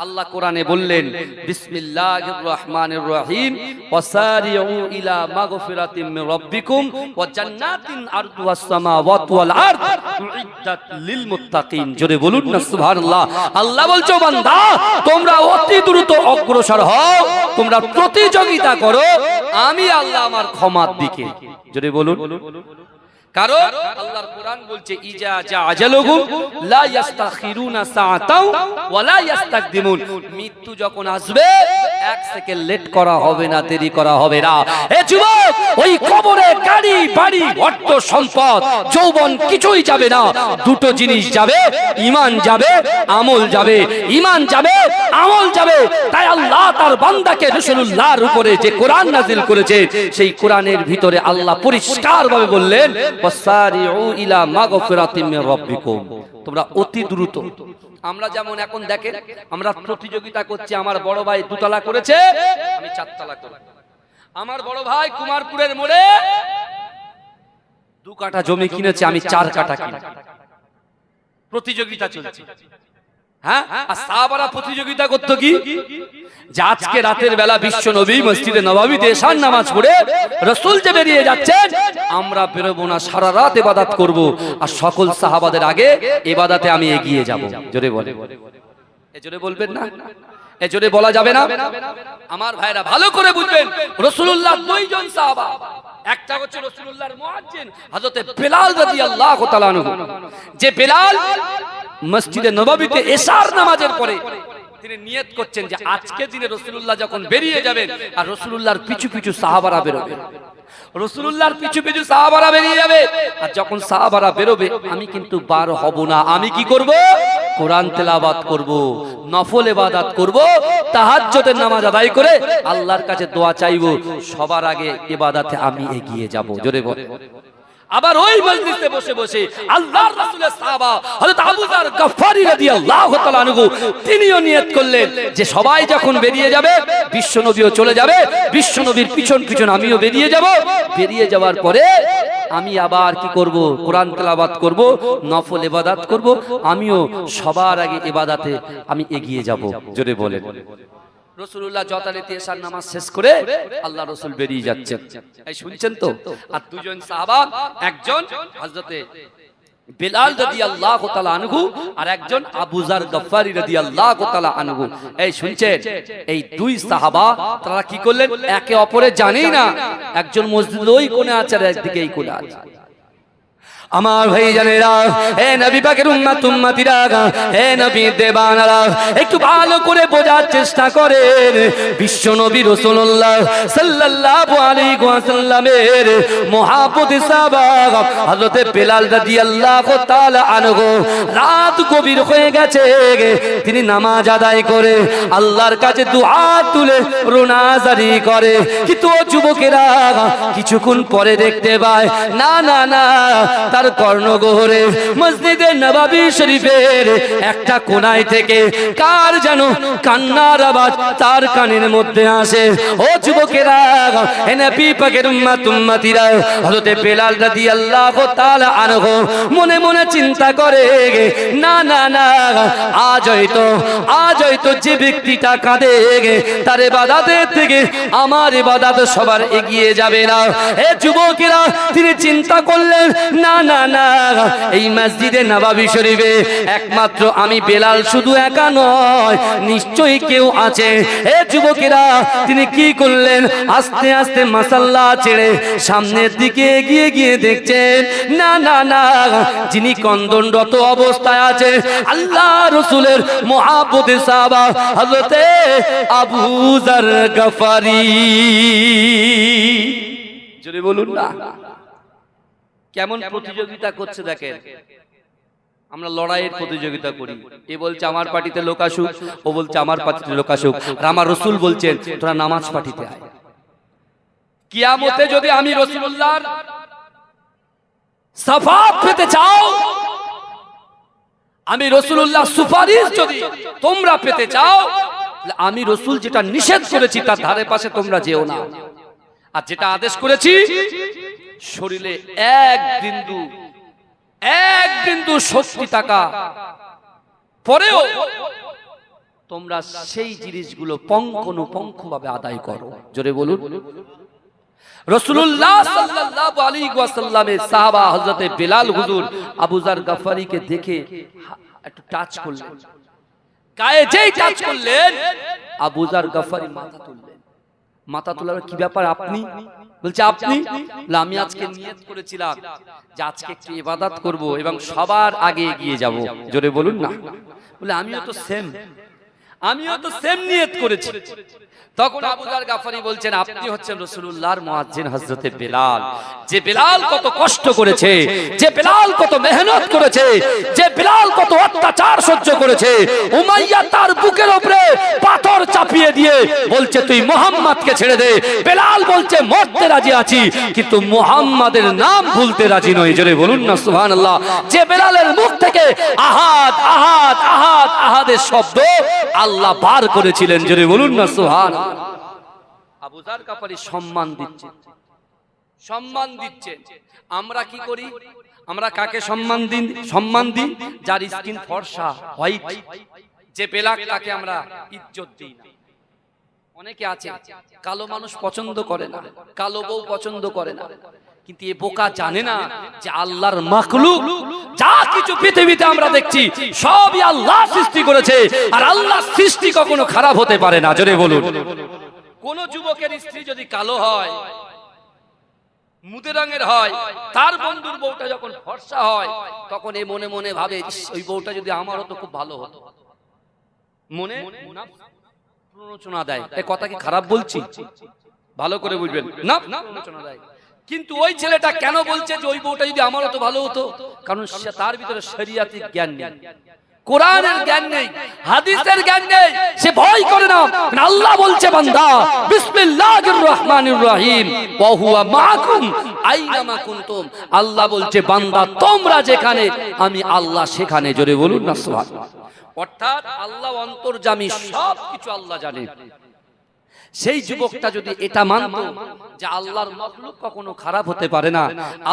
আল্লাহ কোরআনে বললেন বিসমিল্লাহির রহমানির রহিম ওয়াসারিউ ইলা মাগফিরাতিম মির রাব্বিকুম ওয়া জান্নাতিন আরদুহাস সামাওয়াতু ওয়াল আরদ উইদ্দাত লিল মুত্তাকিন। জোরে বলুন না সুবহানাল্লাহ। আল্লাহ বলছো বান্দা তোমরা অতি দ্রুত অগ্রসর হও, তোমরা প্রতিযোগিতা করো আমি আল্লাহ আমার ক্ষমার দিকে। জোরে বলুন। কারণ আল্লাহর কোরআন বলছে ইজা জা আজালুহুম লা ইস্তাখিরুনা সাআতাও ওয়া লা ইস্তাকদিমুন। মৃত্যু যখন আসবে এক সেকেন্ড লেট করা হবে না, দেরি করা হবে না। এ যুবক, ওই কবরে গাড়ি বাড়ি অর্থ সম্পদ যৌবন কিছুই যাবে না, দুটো জিনিস যাবে, ঈমান যাবে, আমল যাবে। ঈমান যাবে, আমল যাবে। তাই আল্লাহ তার বান্দাকে রাসূলুল্লাহর উপরে যে কোরআন নাযিল করেছে সেই কোরআনের ভিতরে আল্লাহ পরিষ্কারভাবে বললেন ওয়াসারিউ ইলা মাগফিরাতিম মির রাব্বিকুম। তোমরা অতি দ্রুত। আমরা যেমন এখন দেখেন আমরা প্রতিযোগিতা করছি, আমার বড় ভাই দুতলা করেছে আমি চারতলা করব, আমার বড় ভাই কুমারপুরের মোড়ে 2 কাঠা জমি কিনেছে আমি 4 কাঠা কিনব। প্রতিযোগিতা চলছে। হ্যাঁ, আর সাহাবারা প্রতিযোগিতা করত কি, যে আজকে রাতের বেলা বিশ্ব নবী মসজিদে নববীতে এশার নামাজ পড়ে রাসূল যে বেরিয়ে যাচ্ছেন আমরা বেরোবো না, সারা রাত ইবাদত করব, আর সকল সাহাবাদের আগে ইবাদতে আমি এগিয়ে যাব। জোরে বলে, এ জোরে বলবেন না, এ জোরে বলা যাবে না। আমার ভাইরা ভালো করে বুঝবেন, রাসূলুল্লাহ 2 জন সাহাবা, একটা হচ্ছে রাসূলুল্লাহর মুয়াজ্জিন হযরত বেলাল রাদিয়াল্লাহু তাআলা আনহু, যে বেলাল মসজিদে নববীতে এশার নামাজের পরে তিনি নিয়ত করছেন যে আজকে দিনে রাসূলুল্লাহ যখন বেরিয়ে যাবেন আর রাসূলুল্লাহর পিছু পিছু সাহাবারা বেরোবে, রাসূলুল্লাহর পিছু পিছু সাহাবারা বেরিয়ে যাবে, আর যখন সাহাবারা বেরোবে আমি কিন্তু বার হব না। আমি কি করব? কোরআন তেলাওয়াত করব, নফল ইবাদত করব, তাহাজ্জুদের নামাজ আদায় করে আল্লাহর কাছে দোয়া চাইবো, সবার আগে ইবাদতে আমি এগিয়ে যাব। জোরে বলে। আবার ওই মজলিসে বসে বসে আল্লাহর রাসূলের সাহাবা হযরত আবু যার গফফারি রাদিয়াল্লাহু তাআলা আনহু তিনিও নিয়ত করলেন যে সবাই যখন বেরিয়ে যাবে বিশ্বনবীও চলে যাবে, বিশ্বনবীর পিছন পিছন আমিও বেরিয়ে যাব, বেরিয়ে যাওয়ার পরে আমি আবার কি করব? কোরআন তেলাওয়াত করব, নফল ইবাদত করব, আমিও সবার আগে ইবাদতে আমি এগিয়ে যাব। জোরে বলেন। রাসূলুল্লাহ যথারীতি এশার নামাজ শেষ করে আল্লাহ রাসূল বেরিয়ে যাচ্ছেন, এই শুনছেন তো? আর 2 জন সাহাবা, একজন হযরতে বেলাল রাদিয়াল্লাহু তাআলা আনহু আর একজন আবু যার গফফারি রাদিয়াল্লাহু তাআলা আনহু, এই শুনছেন? এই 2 সাহাবা তারা কি করলেন? একে অপরে জানেই না, একজন মসজিদের ওই কোণে আছে আর একদিকে এই কোণে আছে। আমার ভাই জানেরা, হে নবী পাকের উম্মত উম্মতিরা, হে নবী দেবানারা, একটু ভালো করে বোঝার চেষ্টা করেন। বিশ্ব নবী রাসূলুল্লাহ সাল্লাল্লাহু আলাইহি ওয়াসাল্লামের মুহাব্বতি সাহাবা হযরত বেলাল রাদিয়াল্লাহু তাআলা আনহু রাত গভীর হয়ে গেছে, তিনি নামাজ আদায় করে আল্লাহর কাছে দুআ তুলে রোনাজারি করে। কিন্তু ও যুবকেরা কিছুক্ষণ পরে দেখতে পায় না না না, তার কর্ণগহরে মসজিদে নববী শরীফের একটা কোণায় থেকে কার যেন কান্নার আওয়াজ তার কানের মধ্যে আসে। ও যুবকেরা, হে নবী পাকের উম্মত উম্মতিরা, হযরত বেলাল রাদিয়াল্লাহু তাআলা আনহু মনে মনে চিন্তা করে, না না না, আজ হয়তো যে ব্যক্তিটা কাঁদে তার ইবাদতের থেকে আমার ইবাদত সবার এগিয়ে যাবে না। হে যুবকেরা, তিনি চিন্তা করলেন না না না, এই মসজিদে নববী শরীফে একমাত্র আমি বেলাল শুধু একা নয়, নিশ্চয়ই কেউ আছে। হে যুবকেরা, তিনি কি করলেন? আস্তে আস্তে মাসাল্লা ছেড়ে সামনের দিকে এগিয়ে গিয়ে দেখছেন না না না, যিনি কন্দনরত অবস্থায় আছে আল্লাহ রাসূলের মুহাব্বতের সাহাবা হযরতে আবু যার গফফারি। জোরে বলুন না। কেমন প্রতিযোগিতা করছে দেখেন। আমরা লড়াইয়ের প্রতিযোগিতা করি, এ বলছে আমার পার্টিতে লোক আসুক, ও বলছে আমার পার্টিতে লোক আসুক, আর আমার রাসূল বলছেন তোরা নামাজ পার্টিতে আয়। কিয়ামতে যদি আমি রাসূলুল্লাহর শাফাত পেতে চাও, আমি রাসূলুল্লাহ সুপারিশ যদি তোমরা পেতে চাও, আমি রাসূল যেটা নিষেধ করেছি তার ধারে পাশে তোমরা যেও না, আর যেটা আদেশ করেছি শরীরে এক বিন্দু সত্যি টাকা পরেও তোমরা সেই জিনিসগুলো পঙ্খানুপুঙ্খভাবে আদায় করো। জোরে বলুন। রাসূলুল্লাহ সাল্লাল্লাহু আলাইহি ওয়াসাল্লামের সাহাবা হযরত বিলাল হুজুর আবু যার গফারিকে দেখে একটু টাচ করলেন, গায়ে যেই টাচ করলেন আবু যার গফারি মাথা তুললেন। মাথা তোলার কি ব্যাপার আপনি? বলছে আপনি? বলে আমি আজকে নিয়ত করেছিলাম যে আজকে একটু ইবাদত করব এবং সবার আগে এগিয়ে যাব। জোরে বলুন না। বলে আমিও তো সেম নিয়ত করেছি। তখন আবু যার গফারি বলছেন আপনি হচ্ছেন রাসূলুল্লাহর মুয়াজ্জিন হযরতে বিলাল। যে বিলাল কত কষ্ট করেছে, যে বিলাল কত মেহনত করেছে, যে বিলাল কত অত্যাচার সহ্য করেছে। উমাইয়া তার বুকের উপরে পাথর চাপিয়ে দিয়ে বলছে তুই মুহাম্মদকে ছেড়ে দে। বিলাল বলছে মরতে রাজি আছি কিন্তু মুহাম্মাদের নাম ভুলতে রাজি নই। জোরে বলুন না সুবহানাল্লাহ। যে বিলালের মুখ থেকে আহাদ আহাদ আহাদ আহাদের শব্দ আল্লাহ বার করেছিলেন। জোরে বলুন না সুবহানাল্লাহ। আবু যার গফারি সম্মান দিচ্ছে। আমরা কি করি? আমরা কাকে সম্মান দিই? যার স্কিন ফর্সা হোয়াইট, যে বেলাক তাকে আমরা ইজ্জত দিই না। অনেকে আছে কালো মানুষ পছন্দ করে না, কালো বউ পছন্দ করে না, কিন্তু এ বোকা জানে না যে আল্লাহর মাখলুক যা কিছু পৃথিবীতে আমরা দেখছি সবই আল্লাহ সৃষ্টি করেছে, আর আল্লাহ সৃষ্টি কখনো খারাপ হতে পারে না। জোরে বলুন। কোন যুবকের স্ত্রী যদি কালো হয়, মুদে রঙের হয়, তার বন্ধুর বউটা যখন ফর্সা হয় তখন এ মনে মনে ভাবে ওই বউটা যদি আমার হতো খুব ভালো হতো। মনে প্ররোচনা দেয়। এই কথা কি খারাপ বলছি? ভালো করে বুঝবেন না, প্ররোচনা দেয়। কিন্তু ওই ছেলেটা কেন বলছে যে ওই বউটা যদি আমার হতো ভালো হতো? কারণ তার ভিতরে শরিয়াতের জ্ঞান নেই, কোরআনের জ্ঞান নেই, হাদিসের জ্ঞান নেই। সে ভয় করে না। আল্লাহ বলছে বান্দা বিসমিল্লাহির রহমানির রহিম ওয়া হুয়া মাআকুম আইনামা কুনতুম। আল্লাহ বলছে বান্দা তোমরা যেখানে আমি আল্লাহ সেখানে। জোরে বলুন না সুবহানাল্লাহ। অর্থাৎ আল্লাহ অন্তর্যামী, সবকিছু আল্লাহ জানে। সেই যুবকটা যদি এটা মানত যে আল্লাহর মাখলুক কখনো খারাপ হতে পারে না,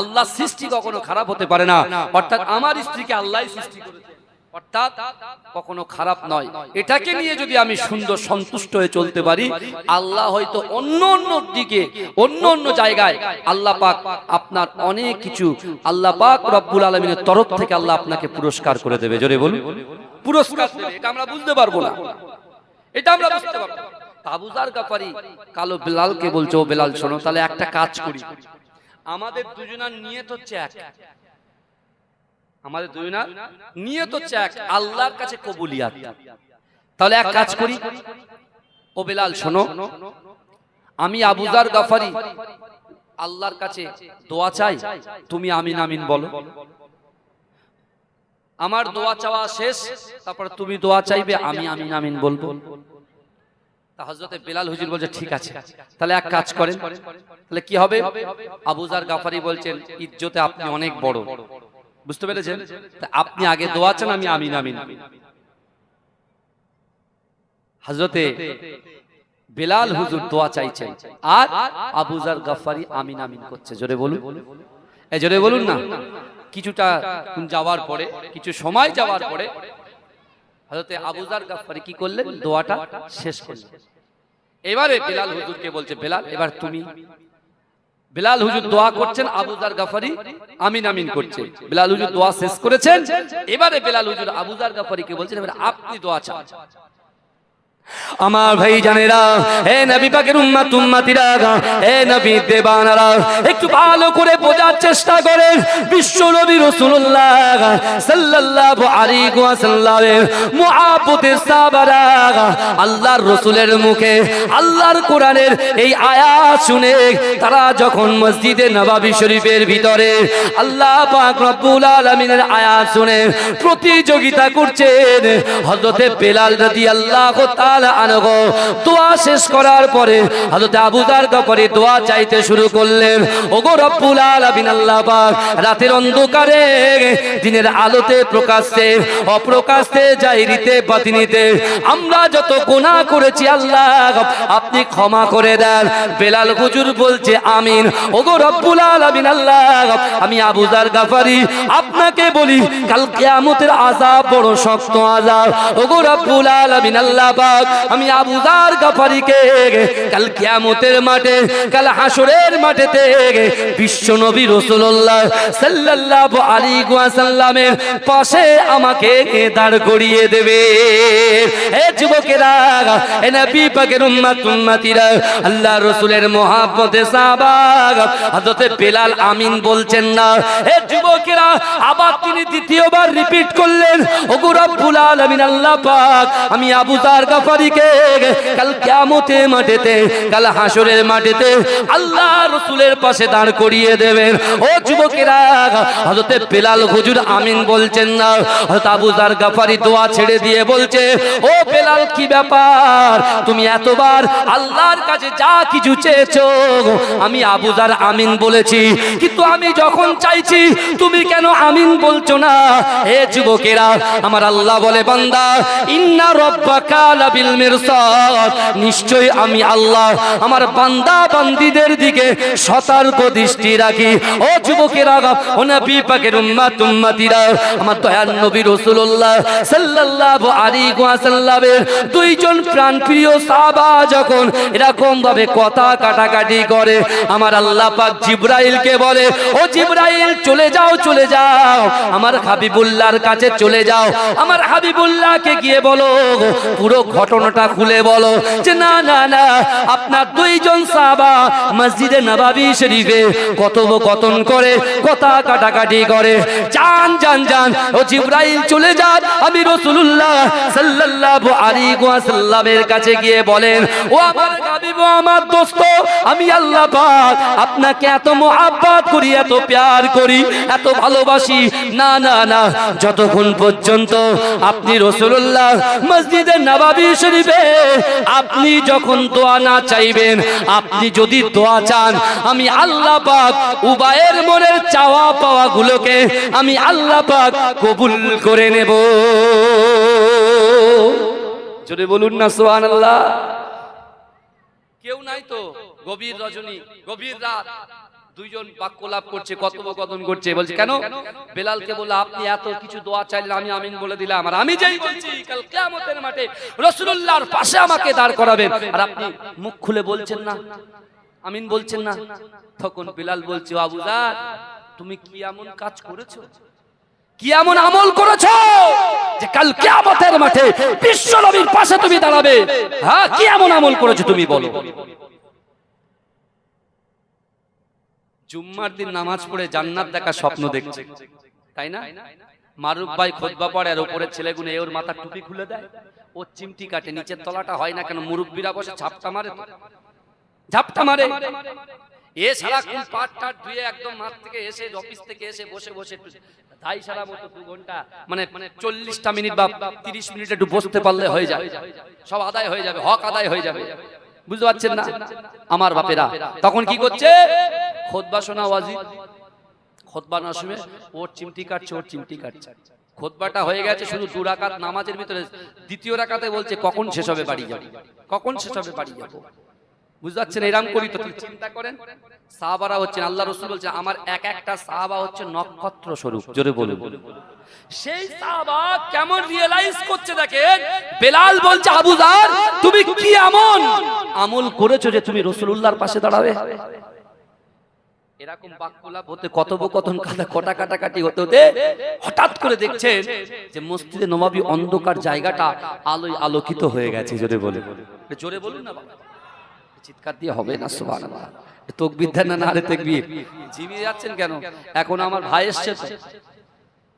আল্লাহ সৃষ্টি কখনো খারাপ হতে পারে না, অর্থাৎ আমার স্ত্রীকে আল্লাহই সৃষ্টি করেছে, অর্থাৎ কখনো খারাপ নয়, এটাকে নিয়ে যদি আমি সুন্দর সন্তুষ্ট হয়ে চলতে পারি, আল্লাহ হয়তো অন্য দিকে অন্য জায়গায় আল্লাহ পাক আপনার অনেক কিছু আল্লাহ পাক রব্বুল আলামিনের তরফ থেকে আল্লাহ আপনাকে পুরস্কার করে দেবে। জোরে বলুন, পুরস্কার দেবে। এটা আমরা বুঝতে পারবো না, এটা আমরা বুঝতে পারবো না। আবু যার গফারি কালো বেলালকে বলছে ও বেলাল শোনো, তাহলে একটা কাজ করি, আমাদের দুজনের নিয়ত হচ্ছে এক, আমাদের দুজনের নিয়ত হচ্ছে এক, আল্লাহর কাছে কবুলিয়াত। তাহলে এক কাজ করি, ও বেলাল শোনো, আমি আবু যার গফারি আল্লাহর কাছে দোয়া চাই, তুমি আমিন আমিন বলো। আমার দোয়া চাওয়া শেষ, তারপর তুমি দোয়া চাইবে, আমি আমিন আমিন বলবো। হযরতে বেলাল হুজুর বলছে ঠিক আছে, তাহলে এক কাজ করেন। তাহলে কি হবে? আবু যার গফারি বলছেন ইজ্জতে আপনি অনেক বড়, বুঝতে পেরেছেন? আপনি আগে দোয়া চান, আমি আমিন আমিন। হযরতে বেলাল হুজুর দোয়া চাইছেন আর আবু যার গফারি আমিন আমিন করছে। জোরে বলুন, এই জোরে বলুন না। কিছুটা যাওয়ার পরে, কিছু সময় যাওয়ার পরে হযরতে আবু যার গফারি কি করলেন? দোয়াটা শেষ করলেন। এবারে বেলাল হুজুরকে বলছে বেলাল এবার তুমি। বেলাল হুজুর দোয়া করছেন, আবু যার গফারি আমিন আমিন করছে। বেলাল হুজুর দোয়া শেষ করেছেন, এবারে বেলাল হুজুর আবু যার গফারিকে বলছেন এবারে আপনি দোয়া চান। আমার ভাই জানেরা, হে নবী পাকের উম্মত উম্মতিরা, হে নবী দেবানারা, একটু ভালো করে বোঝার চেষ্টা করেন। বিশ্ব নবী রাসূলুল্লাহ সাল্লাল্লাহু আলাইহি ওয়াসাল্লামের মুহাব্বতের সাহাবারা আল্লাহর রাসূলের মুখে আল্লাহর কোরআনের এই আয়াত শুনে তারা যখন মসজিদে নববী শরীফের ভিতরে আল্লাহ পাক রব্বুল আলামিনের আয়াত শুনে প্রতিযোগিতা করছেন, হযরতে বেলাল রাদিয়াল্লাহু তাআলা তাআলা আনহু দোয়া শেষ করার পরে হযরত আবু যার গফারি দোয়া চাইতে শুরু করলেন। ওগো রব্বুল আলামিন আল্লাহ পাক, রাতের অন্ধকারে দিনের আলোতে প্রকাশ্যে অপ্রকাশ্যে জাহিরিতে বাতিনিতে আমরা যত গুনাহ করেছি আল্লাহ আপনি ক্ষমা করে দেন। বেলাল হুজুর বলছে আমিন। ওগো রব্বুল আলামিন আল্লাহ, আমি আবু যার গফারি আপনাকে বলি কাল কিয়ামতের আযাব বড় শক্ত আযাব। ওগো রব্বুল আলামিন আল্লাহ পাক, আমি আবু যার গফারিকে কাল কিয়ামতের মাঠে কাল হাসরের মাঠেতে বিশ্ব নবী রাসূলুল্লাহ সাল্লাল্লাহু আলাইহি ওয়াসাল্লামের পাশে আমাকে দাঁড় করিয়ে দেবে। হে যুবকেরা, হে নবী পাকের উম্মতিরা, আল্লাহ রাসূলের মহব্বতে সাহাবা হযরত বেলাল আমিন বলছেন না। হে যুবকেরা, আবার তিনি দ্বিতীয়বার রিপিট করলেন, ওগো রব্বুল আলামিন আল্লাহ পাক, আমি আবু যার গফারিকে কাল কিয়ামতের মাঠেতে কাল হাসরের মাঠেতে আল্লাহ রাসূলের পাশে দাঁড় করিয়ে দেবেন। ও যুবকেরা, হযরত বেলাল হুজুর আমিন বলছেন না। হযরত আবু যার গফারি দোয়া ছেড়ে দিয়ে বলছে, ও বেলাল কি ব্যাপার, তুমি এতবার আল্লাহর কাছে যা কিছু চেয়েছো আমি আবু যার আমিন বলেছি, কিন্তু আমি যখন চাইছি তুমি কেন আমিন বলছো না? হে যুবকেরা, আমার আল্লাহ বলে বান্দা, ইন্না রাব্বাকা লাবিল মিরসাদ, নিশ্চয়ই আমি আল্লাহ আমার বান্দা বান্দীদের দিকে সতর্ক দৃষ্টি রাখি। ও যুবকেরা, ও নবী পাকের উম্মতিরা, আমার দয়ার নবী রাসূলুল্লাহ সাল্লাল্লাহু আলাইহি ওয়াসাল্লামের দুইজন প্রাণপ্রিয় সাহাবা যখন এরকম ভাবে কথা কাটাকাটি করে, আমার আল্লাহ পাক জিবরাইলকে বলে, ও জিবরাইল চলে যাও চলে যাও, আমার হাবিবুল্লাহর কাছে চলে যাও, আমার হাবিবুল্লাহকে গিয়ে বলো পুরো ঘটনাটা খুলে বলো যে না না না, আপনার দুইজন সাহাবা মসজিদে নববী শরীফে কথোপকথন করে কথা কাটাকাটি করে। যান যান যান, ও জিবরাইল চলে যান, আমি রাসূলুল্লাহ সাল্লাল্লাহু আলাইহি ওয়াসাল্লামের কাছে গিয়ে বলেন, ও আমার হাবিব, আমার দোস্ত, আমি আল্লাহ পাক আপনাকে এত মহব্বত করি, এত প্যার করি, এত ভালোবাসি, না না না, যতক্ষণ পর্যন্ত আপনি রাসূলুল্লাহ মসজিদে নববী শরীফে আপনি যখন দোয়া না চাইবেন, আপনি যদি দোয়া চান আমি আল্লাহ পাক উভয়ের মনের চাওয়া পাওয়া গুলোকে আমি আল্লাহ পাক কবুল করে নেব। জোরে বলুন না সুবহানাল্লাহ। কেউ নাই তো, গভীর রজনী গভীর রাত, দুইজন বাক্যলাপ করছে, কথোপকথন করছে, বলছে কেন? বেলালকে বলল আপনি এত কিছু দোয়া চাইলেন, আমি আমিন বলে দিলাম, আর আমি যেই বলছি কাল কিয়ামতের মাঠে রাসূলুল্লাহর পাশে আমাকে দাঁড় করাবেন, আর আপনি মুখ খুলে বলছেন না, আমিন বলছেন না। তখন বেলাল বলছে, আবু যার, তুমি কি এমন কাজ করেছো, কি এমন আমল করেছো যে কাল কিয়ামতের মাঠে বিশ্ব নবীর পাশে তুমি দাঁড়াবে? হ্যাঁ, কি এমন আমল করেছো তুমি বলো। জুম্মার দিন নামাজ পড়ে জান্নাত দেখা স্বপ্ন দেখছে, তাই না? মারুফ ভাই খুতবা পড়ে আর উপরের ছেলেগুলো ওর মাথা টুপি খুলে দেয়, ও চিমটি কাটে, নিচের তলাটা হয় না কেন? মুরব্বিরা বসে ঝাপটা মারে, ঝাপটা মারে। এ সারাক্ষণ পাট টাট ধুয়ে একদম মাঠ থেকে এসে অফিস থেকে এসে বসে বসে ধাই সারা মতো 2 ঘন্টা মানে 40টা মিনিট বা 30 মিনিট একটু বসতে পারলে হয়ে যায়, সব আদায় হয়ে যাবে, হক আদায় হয়ে যাবে। বুঝতে পারছেন না আমার বাপেরা? তখন কি করছে? খুতবা শোনা ওয়াজিব, খুতবা না শুনে ওর চিমটি কাটছে, ওর চিমটি কাটছে। খুতবাটা হয়ে গেছে, শুধু 2 রাকাত নামাজের ভিতরে দ্বিতীয় রাকাতে বলছে কখন শেষ হবে বাড়ি যাব, কখন শেষ হবে বাড়ি যাব। বুঝতে পারছেন? এরকম করি তো চিন্তা করেন। সাহাবারা হচ্ছেন, আল্লাহ রাসূল বলছে আমার এক একটা সাহাবা হচ্ছে নক্ষত্র স্বরূপ। জোরে বলুন। সেই সাহাবা কেমন রিয়েলাইজ করছে দেখেন। বেলাল বলছে, আবু যার, তুমি কি এমন আমল করেছো যে তুমি রাসূলুল্লাহর পাশে দাঁড়াবে? এরকম বাক্যলাপ হতে, কথোপকথন কটা কাটাকাটি হতে হতে হঠাৎ করে দেখছেন যে মসজিদে নববী অন্ধকার জায়গাটা আলোয় আলোকিত হয়ে গেছে। জোরে বলুন, জোরে বলুন না বাবা, চিৎকার দিয়ে হবে না। সুবহানাল্লাহ। তাকবীর দেন না, আরে তাকবীর। জিমিয়ে যাচ্ছেন কেন? এখন আমার ভাই এসছে তো,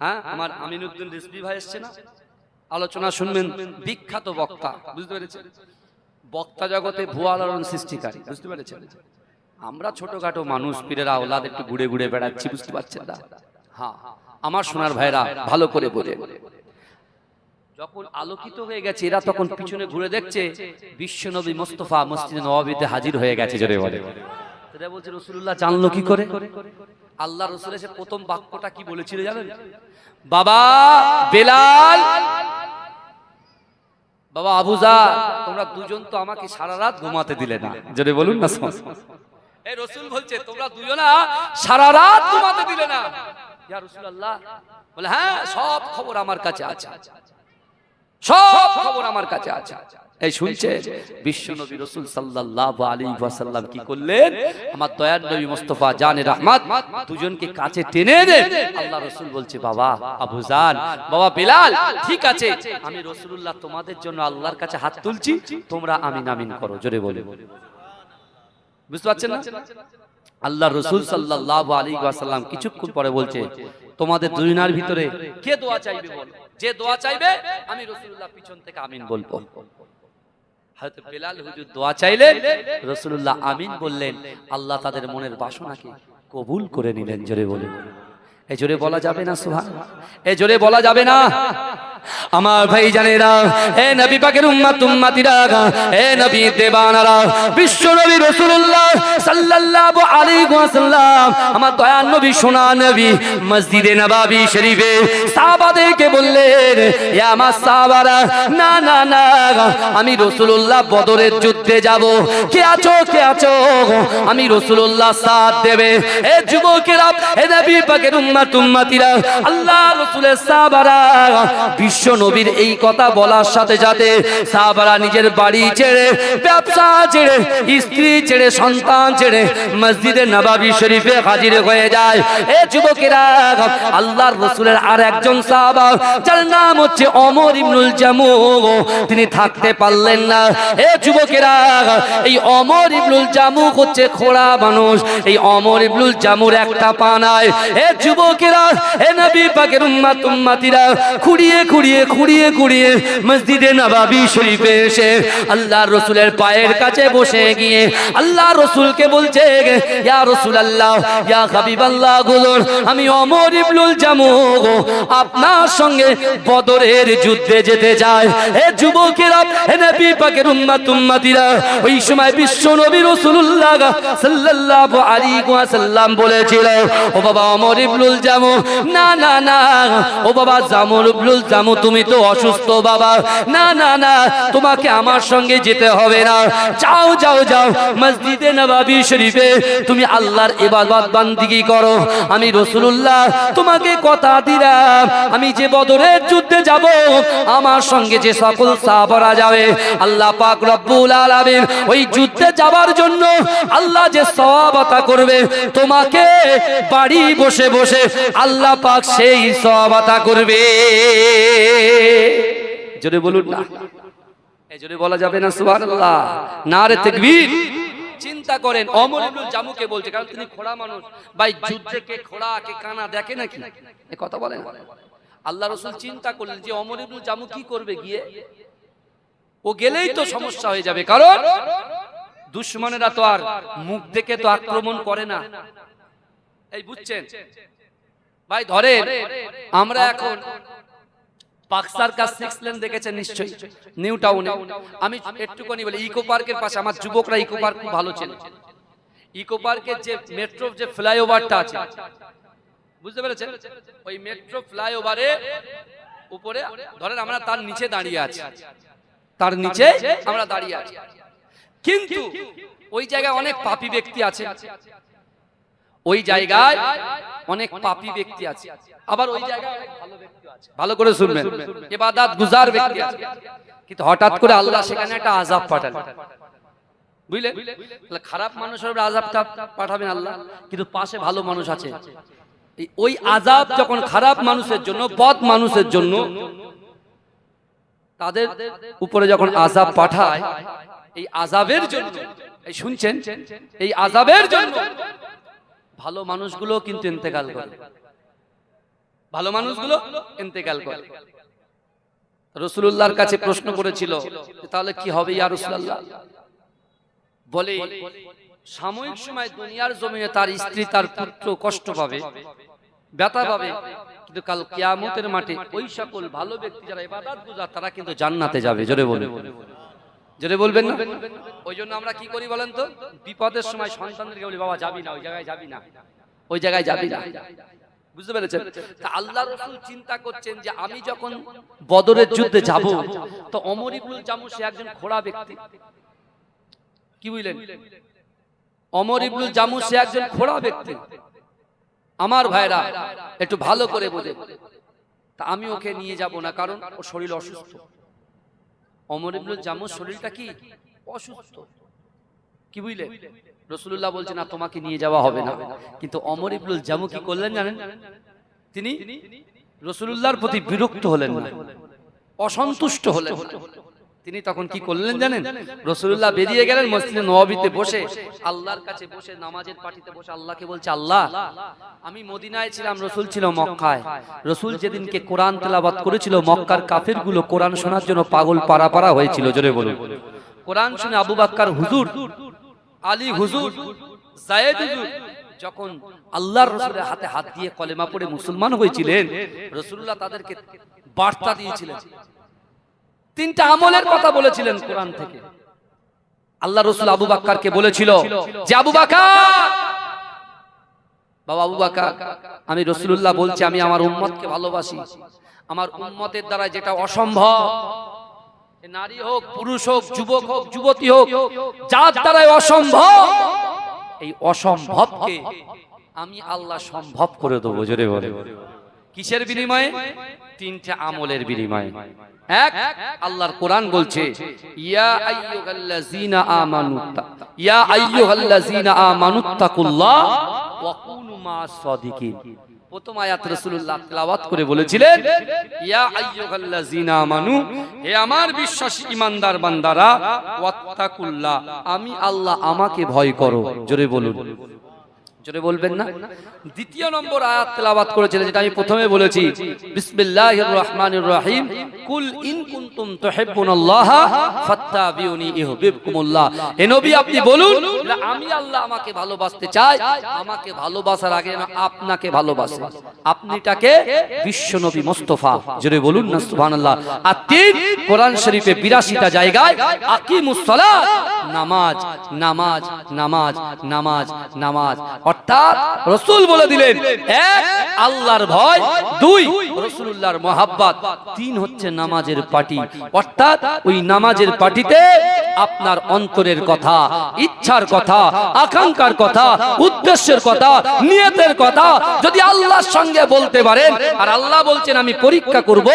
হ্যাঁ, আমার আমিনুদ্দিন রিজভী ভাই এসছে না, আলোচনা শুনবেন, বিখ্যাত বক্তা। বুঝতে পেরেছেন? বক্তা জগতে ভুয়া আলোড়ন সৃষ্টিকারী। বুঝতে পেরেছেন? আমরা ছোটখাটো মানুষ, পীরের আওলাদ, একটু ঘুরে ঘুরে বেড়াচ্ছি। বুঝতে পারছেন না? হ্যাঁ, আমার সোনার ভাইরা ভালো করে বলে, যখন আলোকিত হয়ে গেছে এরা তখন পিছনে ঘুরে দেখছে বিশ্বনবী মুস্তাফা মসজিদে নববীতে হাজির হয়ে গেছে। জোরে বলে। এরা বলছে রাসূলুল্লাহ জানলো কি করে? আল্লাহ রাসূল এসে প্রথম বাক্যটা কি বলেছিল জানেন? বাবা বেলাল, বাবা আবু যার, তোমরা দুজন তো আমাকে সারা রাত ঘুমাতে দিলে না। জোরে বলুন না। এই রাসূল বলছে তোমরা দুজনা সারা রাত ঘুমাতে দিলে না। ইয়া রাসূলুল্লাহ বলে হ্যাঁ সব খবর আমার কাছে আছে, সব খবর আমার কাছে আছে। এই শুনছে বিশ্বনবী রাসূল সাল্লাল্লাহু আলাইহি ওয়াসাল্লাম কি করলেন? আমার দয়ার নবী মুস্তাফা জানে রহমত দুজনকে কাছে টেনে এনে আল্লাহ রাসূল বলছে বাবা আবু যার, বাবা বেলাল, ঠিক আছে আমি রাসূলুল্লাহ তোমাদের জন্য আল্লাহর কাছে হাত তুলছি, তোমরা আমিন আমিন করো। জোরে বলে। বুঝতে পারছেন না? আল্লাহ রাসূল সাল্লাল্লাহু আলাইহি ওয়াসাল্লাম কিছুক্ষণ পরে বলছে তোমাদের দুজনের ভিতরে কে দোয়া চাইবে বল, যে দোয়া চাইবে আমি রাসূলুল্লাহ পিছন থেকে আমিন বলবো। হযরত বেলাল হুজুর দোয়া চাইলেন, রাসূলুল্লাহ আমিন বললেন, আল্লাহ তাদের মনের বাসনাকে কবুল করে নিলেন। জোরে বলে। এই জোরে বলা যাবে না সুবহানাল্লাহ? এই জোরে বলা যাবে না? আমার ভাই জানেরা, হে নবী পাকের উম্মত উম্মতিরা, হে নবী দেবানারা, বিশ্ব নবী রাসূলুল্লাহ সাল্লাল্লাহু আলাইহি ওয়াসাল্লাম আমার দয়ার নবী সোনা নবী মসজিদে নববী শরীফে সাহাবাদেরকে বললেন, ইয়া আমার সাহাবারা, না না না আমি রাসূলুল্লাহ বদরের যুদ্ধে যাব, কে আছো কে আছো, আমি রাসূলুল্লাহ সাথ দেবে। হে যুবকেরা, হে নবী পাকের উম্মত উম্মতিরা, আল্লাহ রাসূলের সাহাবারা, বিশ্ব নবীর এই কথা বলার সাথে সাথে সাহাবারা নিজের বাড়ি ছেড়ে, ব্যবসা ছেড়ে, স্ত্রী ছেড়ে, সন্তান ছেড়ে মসজিদে নববী শরীফে হাজির হয়ে যায়। এ যুবকেরা, আল্লাহর রাসূলের আর একজন সাহাবা যার নাম হচ্ছে ওমর ইবনুল জামুহ, তিনি থাকতে পারলেন না। এ যুবকেরা, এই ওমর ইবনুল জামুহ হচ্ছে খোড়া মানুষ, এই ওমর ইবনুল জামুর একটা পা নাই। এ যুবকেরা, এ নবী পাকের উম্মত উম্মতিরা খুঁড়িয়ে খুঁড়িয়ে খুঁড়িয়ে খুঁড়িয়ে মসজিদে নববী শরীফে এসে আল্লাহর রাসূলের পায়ের কাছে বসে গিয়ে আল্লাহ রাসূলকে বলছে, ইয়া রাসূলুল্লাহ, ইয়া হাবিবাল্লাহ, গুলুন আমি ওমর ইবনুল জামুহ আপনার সঙ্গে বদরের যুদ্ধে যেতে চাই। হে যুবকেরা, হে নবী পাকের উম্মত উম্মতিরা, ওই সময় বিশ্ব নবী রাসূলুল্লাহ সাল্লাল্লাহু আলাইহি ওয়াসাল্লাম বলেছিল, ও বাবা ওমর ইবনুল জামুহ, না না না, ও বাবা জামুল ইবনুল জামুহ, তুমি তো অসুস্থ বাবা, না না না তোমাকে আমার সঙ্গে যেতে হবে না, যাও যাও যাও মসজিদে নববী শরীফে তুমি আল্লাহর ইবাদত বান্দিগি করো। আমি রাসূলুল্লাহ তোমাকে কথা দিলাম, আমি যে বদরের যুদ্ধে যাব আমার সঙ্গে যে সকল সাহাবারা যাবে আল্লাহ পাক রব্বুল আলামিন ওই যুদ্ধে যাবার জন্য আল্লাহ যে সওয়াব আতা করবে তোমাকে বাড়ি বসে বসে আল্লাহ পাক সেই সওয়াব আতা করবে। জোরে বলুন না। এই জোরে বলা যাবে না সুবহানাল্লাহ? নারে তাকবীর। চিন্তা করেন ওমর ইবনুল জামুকে বলছে, কারণ তিনি খোড়া মানুষ, ভাই যুদ্ধে কে খোড়া কে কানা দেখে নাকি? এই কথা বলেন। আল্লাহ রাসূল চিন্তা করলেন যে ওমর ইবনুল জামু কি করবে গিয়ে, ও গেলেই তো সমস্যা হয়ে যাবে, কারণ দুশমনেরা তো আর মুখ দেখে তো আক্রমণ করে না। এই বুঝছেন ভাই? ধরেন আমরা এখন পাকসার কাছ 6 লেন দেখেছেন নিশ্চয়ই, নিউ টাউনে। আমি একটুখানি বলি, ইকো পার্কের পাশে আমার যুবকরা ইকো পার্ক খুব ভালো চেনে। ইকো পার্কের যে মেট্রো যে ফ্লাইওভারটা আছে, বুঝতে পেরেছেন? ওই মেট্রো ফ্লাইওভারের উপরে ধরেন আমরা তার নিচে দাঁড়িয়ে আছি, তার নিচে আমরা দাঁড়িয়ে আছি, কিন্তু ওই জায়গায় অনেক পাপী ব্যক্তি আছে, ওই জায়গায় অনেক পাপী ব্যক্তি আছে, আবার ওই জায়গায় অনেক ভালো ব্যক্তি আছে। ভালো করে শুনবেন, ইবাদত গুজার ব্যক্তি আছে, কিন্তু হঠাৎ করে আল্লাহ সেখানে একটা আযাব পাঠান, বুঝলেন? খারাপ মানুষের উপর আযাবটা পাঠাবেন আল্লাহ, কিন্তু পাশে ভালো মানুষ আছে। ওই আযাব যখন খারাপ মানুষের জন্য, বদ মানুষের জন্য, তাদের উপরে যখন আযাব পাঠায়, এই আযাবের জন্য, এই শুনছেন, এই আযাবের জন্য ভালো মানুষগুলো কিন্তু ইন্তেকাল করে, ভালো মানুষগুলো ইন্তেকাল করে। রাসূলুল্লাহর কাছে প্রশ্ন করেছিল, তাহলে কি হবে ইয়া রাসূলুল্লাহ? বলে সাময়িক সময় দুনিয়ার জমিনে তার স্ত্রী তার পুত্র কষ্ট পাবে, ব্যথা পাবে, কিন্তু কাল কিয়ামতের মাঠে ওই সকল ভালো ব্যক্তি যারা ইবাদত গুজার তারা কিন্তু জান্নাতে যাবে। জোরে বলুন, জোরে বলবেন না? ওই জন্য আমরা কি করি বলেন তো, বিপদের সময় সন্তানদেরকে বলি বাবা যাবি না, ওই জায়গায় যাবি না, ওই জায়গায় যাবি না। বুঝতে পেরেছেন? তা আল্লাহ রাসূল চিন্তা করছেন যে আমি যখন বদরের যুদ্ধে যাব, তো ওমর ইবনুল জামু সে একজন খোড়া ব্যক্তি। কি বুঝলেন? ওমর ইবনুল জামু সে একজন খোড়া ব্যক্তি। আমার ভাইরা একটু ভালো করে বোঝে, তা আমি ওকে নিয়ে যাব না, কারণ ও শরীর অসুস্থ। ওমর ইবনুল জামুর শরীরটা কি অসুস্থ। কি বুঝলে? রাসূলুল্লাহ বলছেন না তোমাকে নিয়ে যাওয়া হবে না। কিন্তু ওমর ইবনুল জামু কি করলেন জানেন? তিনি রাসূলুল্লাহর প্রতি বিরক্ত হলেন না, অসন্তুষ্ট হলেন না। তিনি তখন কি করলেন জানেন? রাসূলুল্লাহ বেরিয়ে গেলেন, মসজিদে নববীতে বসে আল্লাহর কাছে বসে নামাজের পাটিতে বসে আল্লাহকে বলছে, আল্লাহ আমি মদিনায় ছিলাম, রাসূল ছিল মক্কায়। রাসূল যেদিনকে কোরআন তেলাওয়াত করেছিল, মক্কার কাফেরগুলো কোরআন শোনার জন্য পাগল পারা হয়েছিল। জোরে বলুন। কোরআন শুনে আবু বকর হুজুর, আলী হুজুর, যায়েদ হুজুর যখন আল্লাহর রাসূলের হাতে হাত দিয়ে কলেমা পড়ে মুসলমান হয়েছিলেন, রাসূলুল্লাহ তাদেরকে বার্তা দিয়েছিলেন, তিনটা আমলের কথা বলেছিলেন কোরআন থেকে। আল্লাহ রাসূল আবু বকরকে বলেছিল যে আবু বকর, বাবা আবু বকর, আমি রাসূলুল্লাহ বলছি আমি আমার উম্মতকে ভালোবাসি। আমার উম্মতের দ্বারা যেটা অসম্ভব, নারী হোক, পুরুষ হোক, যুবক হোক, যুবতী হোক, যার দ্বারাই অসম্ভব, এই অসম্ভবকে আমি আল্লাহ সম্ভব করে দেবো। জোরে বলে। কিসের বিনিময়ে? তিনটা আমলের বিনিময়ে। এক, আল্লাহর কোরআন বলছে ইয়া আইয়ুহাল্লাযীনা আমানু, ইয়া আইয়ুহাল্লাযীনা আমানুত্তাকুল্লাহ ওয়া কুনু মা'আস সাদিকিন। প্রথম আয়াত রাসূলুল্লাহ তেলাওয়াত করে বলেছিলেন ইয়া আইয়ুহাল্লাযীনা আমানু, হে আমার বিশ্বাসী ঈমানদার বান্দারা, ওয়াত্তাকুল্লাহ, আমি আল্লাহ আমাকে ভয় করো। জোরে বলুন, জোরে বলবেন না? দ্বিতীয় নম্বর আয়াত তেলাওয়াত করেছিলেন, যেটা আমি প্রথমে বলেছি, বিসমিল্লাহির রহমানির রহিম, কুল ইন কুনতুম তুহিব্বুনাল্লাহা ফাত্তাবিউনি ইউহিব্বুকুমুল্লাহ। হে নবী আপনি বলুন আমি আল্লাহ আমাকে ভালোবাসতে চাই, আমাকে ভালোবাসার আগে না আপনাকে ভালোবাসে। আপনিটাকে বিশ্ব নবী মুস্তাফা। জোরে বলুন না সুবহানাল্লাহ। আর তিন, কোরআন শরীফে 82টা জায়গায় আকিমুস সালাত, নামাজ নামাজ নামাজ নামাজ নামাজ। অর্থাৎ রাসূল বলে দিলেন এক, আল্লাহর ভয়, দুই, রাসূলুল্লাহর মহব্বত, তিন হচ্ছে নামাজের পাটি। অর্থাৎ ওই নামাজের পাটিতে আপনার অন্তরের কথা, ইচ্ছার কথা, আকাঙ্ক্ষার কথা, উদ্দেশ্যের কথা, নিয়তের কথা যদি আল্লাহর সঙ্গে বলতে পারেন, আর আল্লাহ বলছেন আমি পরীক্ষা করব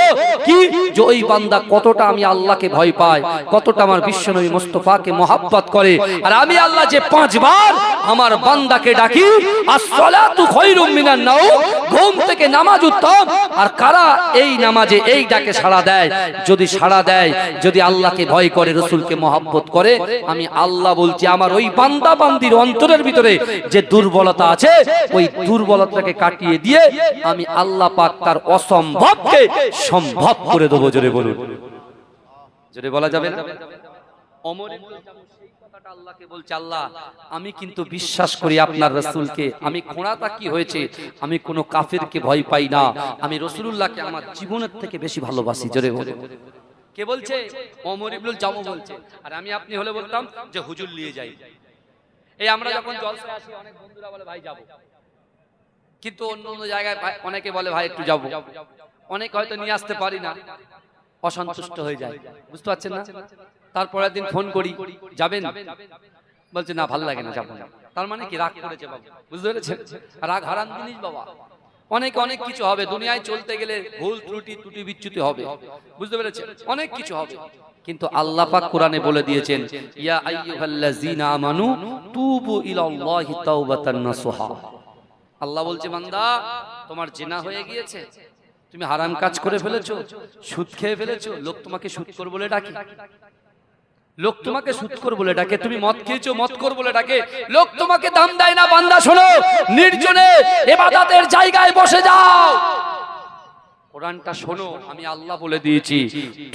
কি যে ওই বান্দা কতটা আমি আল্লাহকে ভয় পায়, কতটা আমার বিশ্বনবী মুস্তাফাকে মহব্বত করে। আর আমি আল্লাহ যে 5 বার আমার বান্দাকে ডাকি আসসালাতু খায়রুম মিনান নাওম, ঘুম থেকে নামাজ উত্তম, আর কারা এই নামাজে এই ডাকে সাড়া দেয়, যদি সাড়া দেয়, যদি আল্লাহকে ভয় করে, রাসূলকে মহব্বত করে, আমি আল্লাহ বলছি আমার ওই বান্দা বান্দির অন্তরের ভিতরে যে দুর্বলতা আছে, ওই দুর্বলতাকে কাটিয়ে দিয়ে আমি আল্লাহ পাক তার অসম্ভবকে সম্ভব করে দেবো। জোরে বলুন, জোরে বলা যাবে না? ওমর ইবনুল জামু সেই কথাটা আল্লাহকে বলছে, আল্লাহ আমি কিন্তু বিশ্বাস করি আপনার রাসূলকে, আমি খোঁড়াটা কি হয়েছে, আমি কোনো কাফেরকে ভয় পাই না, আমি রাসূলুল্লাহকে আমার জীবনের থেকে বেশি ভালোবাসি। জোরে বলুন। কে বলছে? ওমর ইবনুল জামু বলছে। আর আমি আপনি হলে বলতাম যে হুজুর নিয়ে যাই। এই আমরা যখন জলসায় আসি অনেক বন্ধুরা বলে ভাই যাবো, কিন্তু অন্য অন্য জায়গায় অনেকে বলে ভাই একটু যাবো, অনেক হয়তো নিয়ে আসতে পারি না, অসন্তুষ্ট হয়ে যায়। বুঝতে পারছেন না? তারপরের দিন ফোন করি, যাবেন? বলছে না ভাল লাগে না, যাবো না। তার মানে কি রাগ করেছে বাবা। বুঝতে পেরেছেন? রাগ হারাম জিনিস বাবা। অনেক অনেক কিছু হবে দুনিয়ায়, চলতে গেলে ভুল ত্রুটি বিচ্যুতি হবে। বুঝতে পেরেছেন? অনেক কিছু হবে, কিন্তু আল্লাহ পাক কোরআনে বলে দিয়েছেন ইয়া আইয়ুহাল্লাযীনা আমানু তুবু ইলাল্লাহি তাওবাতান নাসুহা। আল্লাহ বলছে বান্দা তোমার জিনা হয়ে গিয়েছে, তুমি হারাম কাজ করে ফেলেছো, সুদ খেয়ে ফেলেছো, লোক তোমাকে সুদখোর বলে ডাকে, লোক তোমাকে সুদখোর বলে ডাকে, তুমি মদ খেয়েছো মদখোর বলে ডাকে, লোক তোমাকে দাম দেয় না। বান্দা শোনো, নির্জনে ইবাদতের জায়গায় বসে যাও, কোরআনটা শোনো, আমি আল্লাহ বলে দিয়েছি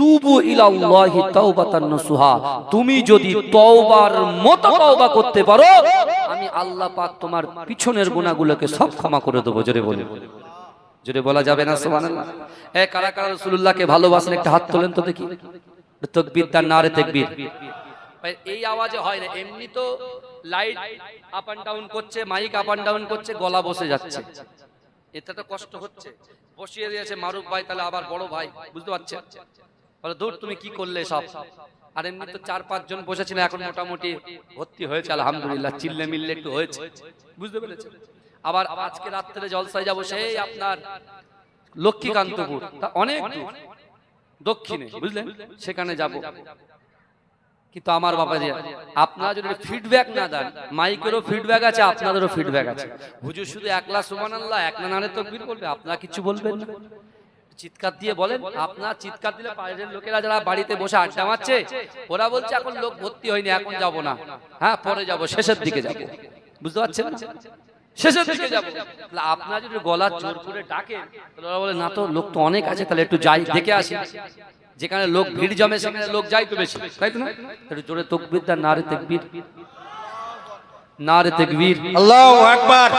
তুবু ইলাল্লাহি তাওবাতান নাসুহা। তুমি যদি তওবার মতো তওবা করতে পারো, আমি আল্লাহ পাক তোমার পিছনের গুনাহগুলোকে সব ক্ষমা করে দেব। জোরে বলে। জোরে বলা যাবে না সুবহানাল্লাহ। কারা কারা রাসূলুল্লাহকে ভালোবাসেন একটা হাত তোলেন তো দেখি। তাকবীর তার নারে তাকবীর। এই আওয়াজে হয় না, এমনি তো লাইট আপ এন্ড ডাউন করছে, মাইক আপ এন্ড ডাউন করছে, গলা বসে যাচ্ছে, এটা তো কষ্ট হচ্ছে। বসিয়ে দিয়েছে মারুফ ভাই, তাহলে আবার বড় ভাই, বুঝতে পারছেন? বলে দূর তুমি কি করলে সব। আর এমনি তো 4-5 জন বসেছিল, এখন মোটামুটি ভর্তি হয়েছে আলহামদুলিল্লাহ, চিল্লে মিল্লে একটু হয়েছে, বুঝতে পেরেছেন? আবার আজকে রাত্রে জলসায় যাবো সেই আপনার লক্ষ্মীকান্তপুর, তা অনেক দক্ষিণে, বুঝলেন? সেখানে যাব। কিন্তু আমার বাবা যে আপনারা যদি ফিডব্যাক না দেন, মাইকেরও ফিডব্যাক আছে, আপনাদেরও ফিডব্যাক আছে। হুজুর শুধু একলা সুবহানাল্লাহ একলা নারে তাকবীর বলবে, আপনারা কিছু বলবেন না, চিৎকার দিয়ে বলেন। আপনার চিৎকার দিলে বাইরের লোকেরা যারা বাড়িতে বসে আড্ডা মারছে, ওরা বলছে এখন লোক ভর্তি হয়নি, এখন যাব না, হ্যাঁ পরে যাব, শেষের দিকে যাব, বুঝতে পারছেন না? শেষের দিকে যাব। আপনারা যদি গলা জোর করে ডাকেন, ওরা বলে না তো লোক তো অনেক আছে, তাহলে একটু যাই দেখে আসি। যেখানে লোক ভিড় জমে সেখানে লোক যাই তো বেশি, তাই তো না? একটু জোরে তাকবীর দাও, নারে তাকবীর, নারে তাকবীর, আল্লাহু আকবার।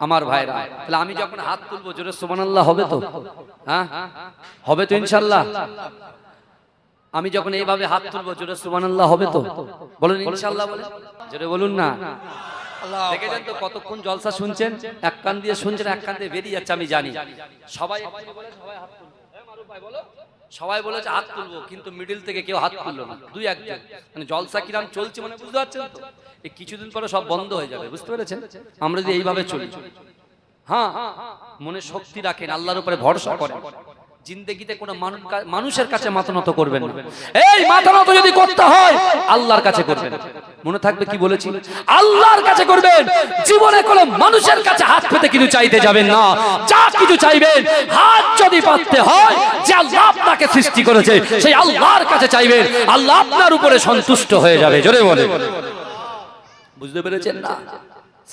আমার ভাইরা, তাহলে আমি যখন হাত তুলবো জোরে সুবহানাল্লাহ হবে তো? হ্যাঁ হবে তো ইনশাআল্লাহ। আমি যখন এইভাবে হাত তুলবো জোরে সুবহানাল্লাহ হবে তো? বলুন ইনশাআল্লাহ, বলেন জোরে বলুন না। দেখেছেন তো কতক্ষণ জলসা শুনছেন, এক কান দিয়ে শুনছেন, এক কান দিয়ে বেরিয়ে যাচ্ছে, আমি জানি। সবাই বলে সবাই হাত তুলবো, মারুফ ভাই বলো, সবাই বলেছে হাত তুলবো, কিন্তু মিডিল থেকে কেউ হাত তুললো না, দুই একজন। মানে জলসা কিরাম চলছে, মানে বুঝতে পারছেন তো? এই কিছুদিন পরে সব বন্ধ হয়ে যাবে, বুঝতে পেরেছেন? আমরা যদি এইভাবে চলি, হ্যাঁ মনে শক্তি রাখেন, আল্লাহর উপরে ভরসা করেন, জিন্দেগিতে কোনো মানুষের কাছে মাথা নত করবেন না। এই মাথা নত যদি করতে হয় আল্লাহর কাছে করবেন, মনে থাকবে কি বলেছি, আল্লাহর কাছে করবেন। জীবনে কোনো মানুষের কাছে হাত পেতে কিছু চাইতে যাবেন না। যা কিছু চাইবেন, হাত যদি পাততে হয় যে আল্লাহ আপনাকে সৃষ্টি করেছে সেই আল্লাহর কাছে চাইবেন, আল্লাহ আপনার উপরে সন্তুষ্ট হয়ে যাবে। জোরে বলে, বুঝতে পেরেছেন না?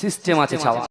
সিস্টেম আছে চাওয়া।